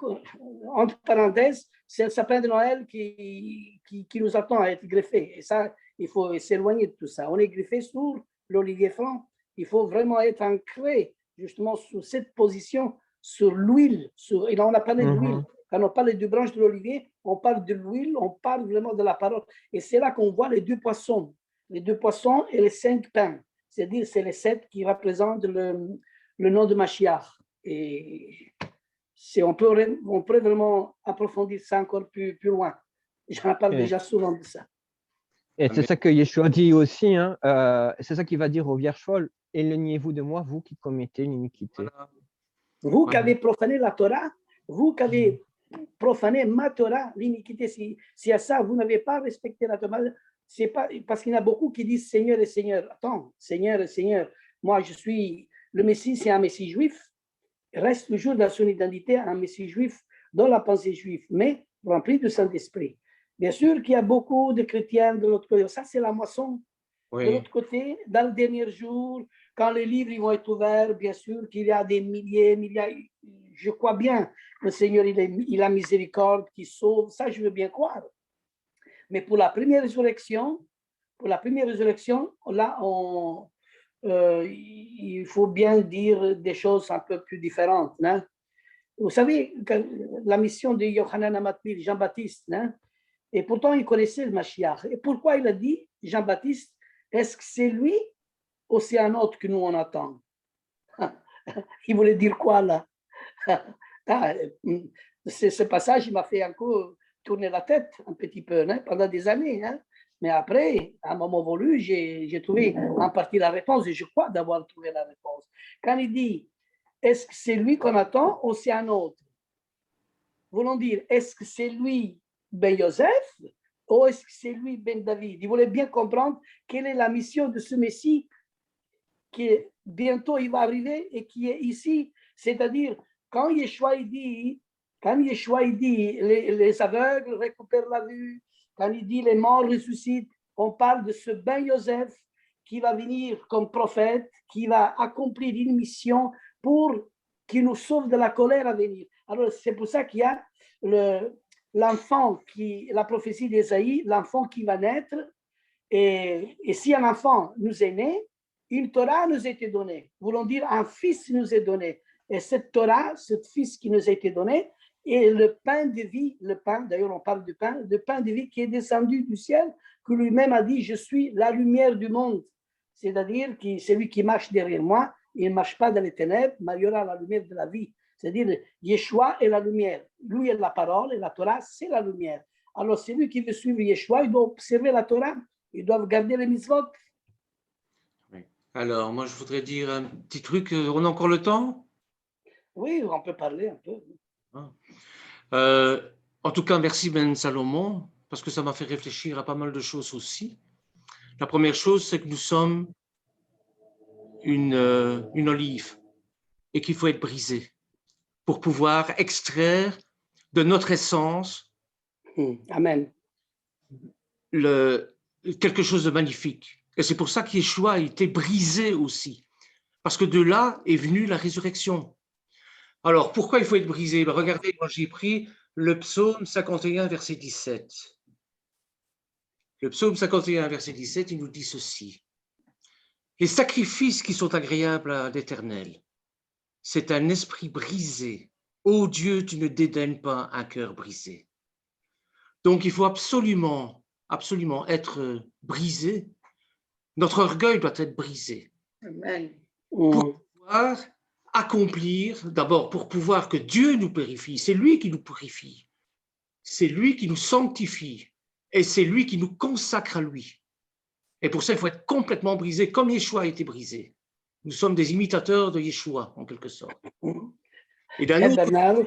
entre parenthèses, c'est le sapin de Noël qui nous attend à être greffé. Et ça, il faut s'éloigner de tout ça. On est greffé sur l'olivier franc. Il faut vraiment être ancré justement sur cette position, sur l'huile. Et là, on a parlé de l'huile. Quand on parle du branche de l'olivier, on parle de l'huile, on parle vraiment de la parole. Et c'est là qu'on voit les 2 poissons. Les 2 poissons et les 5 pains. C'est-à-dire, c'est les 7 qui représentent le nom de Mashiach. Et on pourrait vraiment approfondir ça encore plus loin. J'en parle déjà souvent de ça. Et c'est ça que Yeshua dit aussi, hein, c'est ça qu'il va dire aux vierges folles, éloignez-vous de moi, vous qui commettez l'iniquité. Voilà. Vous qui avez profané la Torah, vous qui avez profané ma Torah, l'iniquité, si à ça, vous n'avez pas respecté la Torah, c'est pas, parce qu'il y en a beaucoup qui disent Seigneur et Seigneur. Attends, Seigneur et Seigneur, moi je suis, le Messie, c'est un Messie juif, reste toujours dans son identité un Messie juif, dans la pensée juive, mais rempli du Saint-Esprit. Bien sûr qu'il y a beaucoup de chrétiens de l'autre côté. Ça, c'est la moisson. Oui. De l'autre côté, dans le dernier jour, quand les livres ils vont être ouverts, bien sûr qu'il y a des milliers. Je crois bien, le Seigneur, il a miséricorde, qui sauve. Ça, je veux bien croire. Mais pour la première résurrection, là, il faut bien dire des choses un peu plus différentes. Hein? Vous savez, la mission de Yochanan HaMatbil, Jean-Baptiste, hein? Et pourtant, il connaissait le Mashiach. Et pourquoi il a dit, Jean-Baptiste, est-ce que c'est lui ou c'est un autre que nous on attend? Il voulait dire quoi là? Ce passage, il m'a fait encore tourner la tête un petit peu hein, pendant des années. Hein. Mais après, à un moment voulu, j'ai trouvé en partie la réponse et je crois d'avoir trouvé la réponse. Quand il dit, est-ce que c'est lui qu'on attend ou c'est un autre? Voulons dire, est-ce que c'est lui Ben Yosef, ou est-ce que c'est lui Ben David? Il voulait bien comprendre quelle est la mission de ce Messie qui bientôt il va arriver et qui est ici. C'est-à-dire, quand Yeshua dit les aveugles récupèrent la vue, quand il dit les morts ressuscitent, on parle de ce Ben Yosef qui va venir comme prophète, qui va accomplir une mission pour qu'il nous sauve de la colère à venir. Alors, c'est pour ça qu'il y a l'enfant la prophétie d'Ésaïe, l'enfant qui va naître, et si un enfant nous est né, une Torah nous a été donnée. Voulons dire, un fils nous est donné. Et cette Torah, ce fils qui nous a été donné, est le pain de vie, d'ailleurs on parle du pain, le pain de vie qui est descendu du ciel, que lui-même a dit, je suis la lumière du monde. C'est-à-dire que celui qui marche derrière moi, il ne marche pas dans les ténèbres, mais il y aura la lumière de la vie. C'est-à-dire, Yeshua est la lumière. Lui est la parole et la Torah, c'est la lumière. Alors, celui qui veut suivre Yeshua, il doit observer la Torah, il doit garder les mitzvot. Oui. Alors, moi, je voudrais dire un petit truc. On a encore le temps? Oui, on peut parler un peu. En tout cas, merci Ben Salomon, parce que ça m'a fait réfléchir à pas mal de choses aussi. La première chose, c'est que nous sommes une olive et qu'il faut être brisé pour pouvoir extraire de notre essence Amen. Quelque chose de magnifique. Et c'est pour ça qu'Yeshua a été brisé aussi, parce que de là est venue la résurrection. Alors, pourquoi il faut être brisé? Regardez, moi j'ai pris le psaume 51, verset 17. Le psaume 51, verset 17, il nous dit ceci. Les sacrifices qui sont agréables à l'Éternel, c'est un esprit brisé. Ô Dieu, tu ne dédaignes pas un cœur brisé. Donc, il faut absolument être brisé. Notre orgueil doit être brisé. Amen. Pour pouvoir accomplir, d'abord, pour pouvoir que Dieu nous purifie. C'est lui qui nous purifie. C'est lui qui nous sanctifie. Et c'est lui qui nous consacre à lui. Et pour ça, il faut être complètement brisé, comme Yeshua a été brisé. Nous sommes des imitateurs de Yeshua, en quelque sorte. Et d'un autre... Bernard,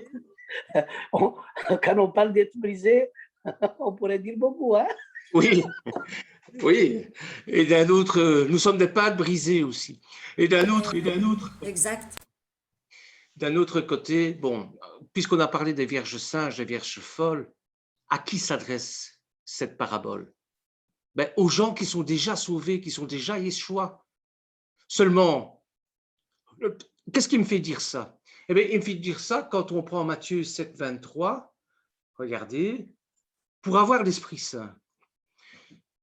quand on parle d'être brisé, on pourrait dire beaucoup, hein? Oui, oui. Et d'un autre, nous sommes des pâtes brisées aussi. Et d'un autre... Exact. D'un autre côté, bon, puisqu'on a parlé des vierges sages, des vierges folles, à qui s'adresse cette parabole? Ben, aux gens qui sont déjà sauvés, qui sont déjà Yeshua. Seulement, qu'est-ce qui me fait dire ça? Eh bien, il me fait dire ça quand on prend Matthieu 7, 23, regardez, pour avoir l'Esprit Saint.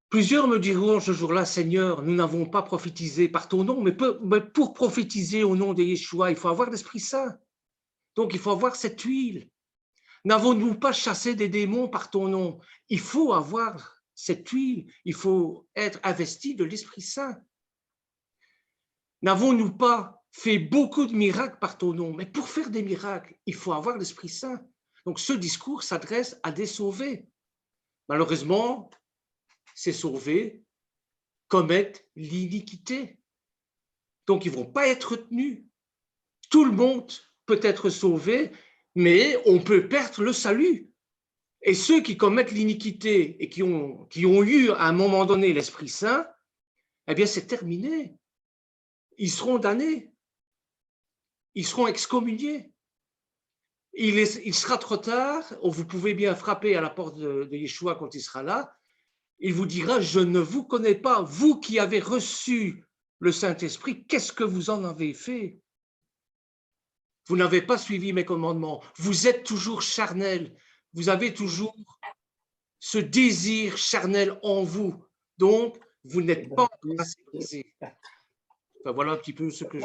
Plusieurs me diront ce jour-là, Seigneur, nous n'avons pas prophétisé par ton nom, mais pour prophétiser au nom de Yeshua, il faut avoir l'Esprit Saint. Donc, il faut avoir cette huile. N'avons-nous pas chassé des démons par ton nom? Il faut avoir cette huile, il faut être investi de l'Esprit Saint. N'avons-nous pas fait beaucoup de miracles par ton nom? Mais pour faire des miracles, il faut avoir l'Esprit Saint. Donc, ce discours s'adresse à des sauvés. Malheureusement, ces sauvés commettent l'iniquité. Donc, ils ne vont pas être retenus. Tout le monde peut être sauvé, mais on peut perdre le salut. Et ceux qui commettent l'iniquité et qui ont eu à un moment donné l'Esprit Saint, eh bien, c'est terminé. Ils seront damnés. Ils seront excommuniés. Il sera trop tard. Vous pouvez bien frapper à la porte de Yeshua quand il sera là. Il vous dira, je ne vous connais pas, vous qui avez reçu le Saint-Esprit, qu'est-ce que vous en avez fait? Vous n'avez pas suivi mes commandements. Vous êtes toujours charnel. Vous avez toujours ce désir charnel en vous. Donc, vous n'êtes pas encore assez brisé. Enfin, voilà un petit peu ce que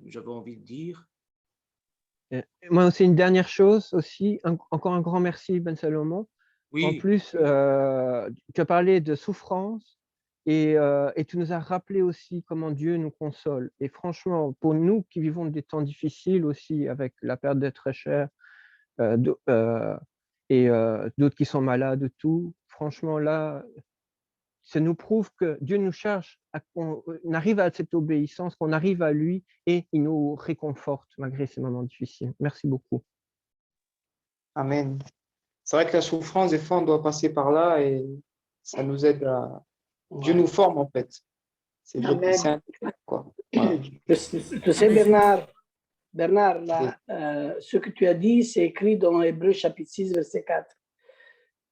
j'avais envie de dire. Moi aussi, une dernière chose aussi, encore un grand merci, Ben Salomon. Oui. En plus, tu as parlé de souffrance et tu nous as rappelé aussi comment Dieu nous console. Et franchement, pour nous qui vivons des temps difficiles aussi avec la perte d'être très cher et d'autres qui sont malades et tout, franchement là, ça nous prouve que Dieu nous cherche, qu'on arrive à cette obéissance, qu'on arrive à lui et il nous réconforte malgré ces moments difficiles. Merci beaucoup. Amen. C'est vrai que la souffrance, des fois, on doit passer par là et ça nous aide à... Dieu nous forme, en fait. C'est quoi. Voilà. Tu sais, Bernard là, ce que tu as dit, c'est écrit dans Hébreux chapitre 6, verset 4.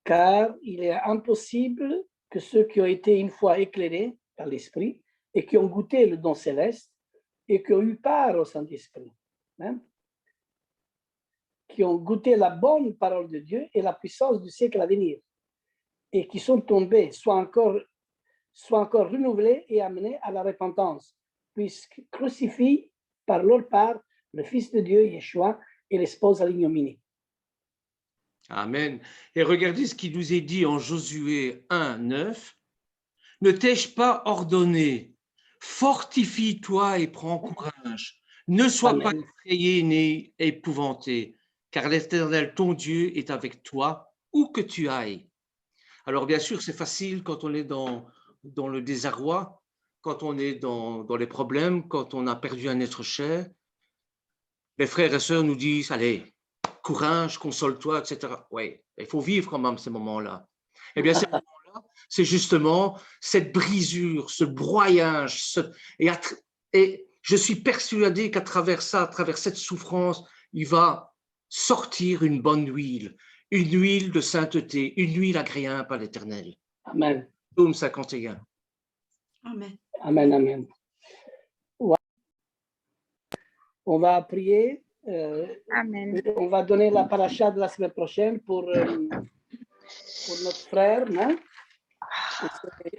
Car il est impossible que ceux qui ont été une fois éclairés par l'Esprit et qui ont goûté le don céleste et qui ont eu part au Saint-Esprit, hein, qui ont goûté la bonne parole de Dieu et la puissance du siècle à venir, et qui sont tombés, soient encore renouvelés et amenés à la repentance, puisque crucifient par leur part le Fils de Dieu, Yeshua, et l'espouse à l'ignominie. Amen. Et regardez ce qui nous est dit en Josué 1, 9. Ne t'ai-je pas ordonné, fortifie-toi et prends courage. Ne sois pas effrayé ni épouvanté, car l'Éternel, ton Dieu, est avec toi, où que tu ailles. Alors, bien sûr, c'est facile quand on est dans le désarroi, quand on est dans les problèmes, quand on a perdu un être cher. Les frères et sœurs nous disent, allez, courage, console-toi, etc. Oui, il faut vivre quand même ces moments-là. Eh bien, ces moments-là, c'est justement cette brisure, ce broyage. Et je suis persuadé qu'à travers ça, à travers cette souffrance, il va sortir une bonne huile, une huile de sainteté, une huile agréable à l'Éternel. Amen. Psaume 51. Amen. Amen, amen. Ouais. On va prier. Amen. On va donner la paracha de la semaine prochaine pour notre frère. Hein? Et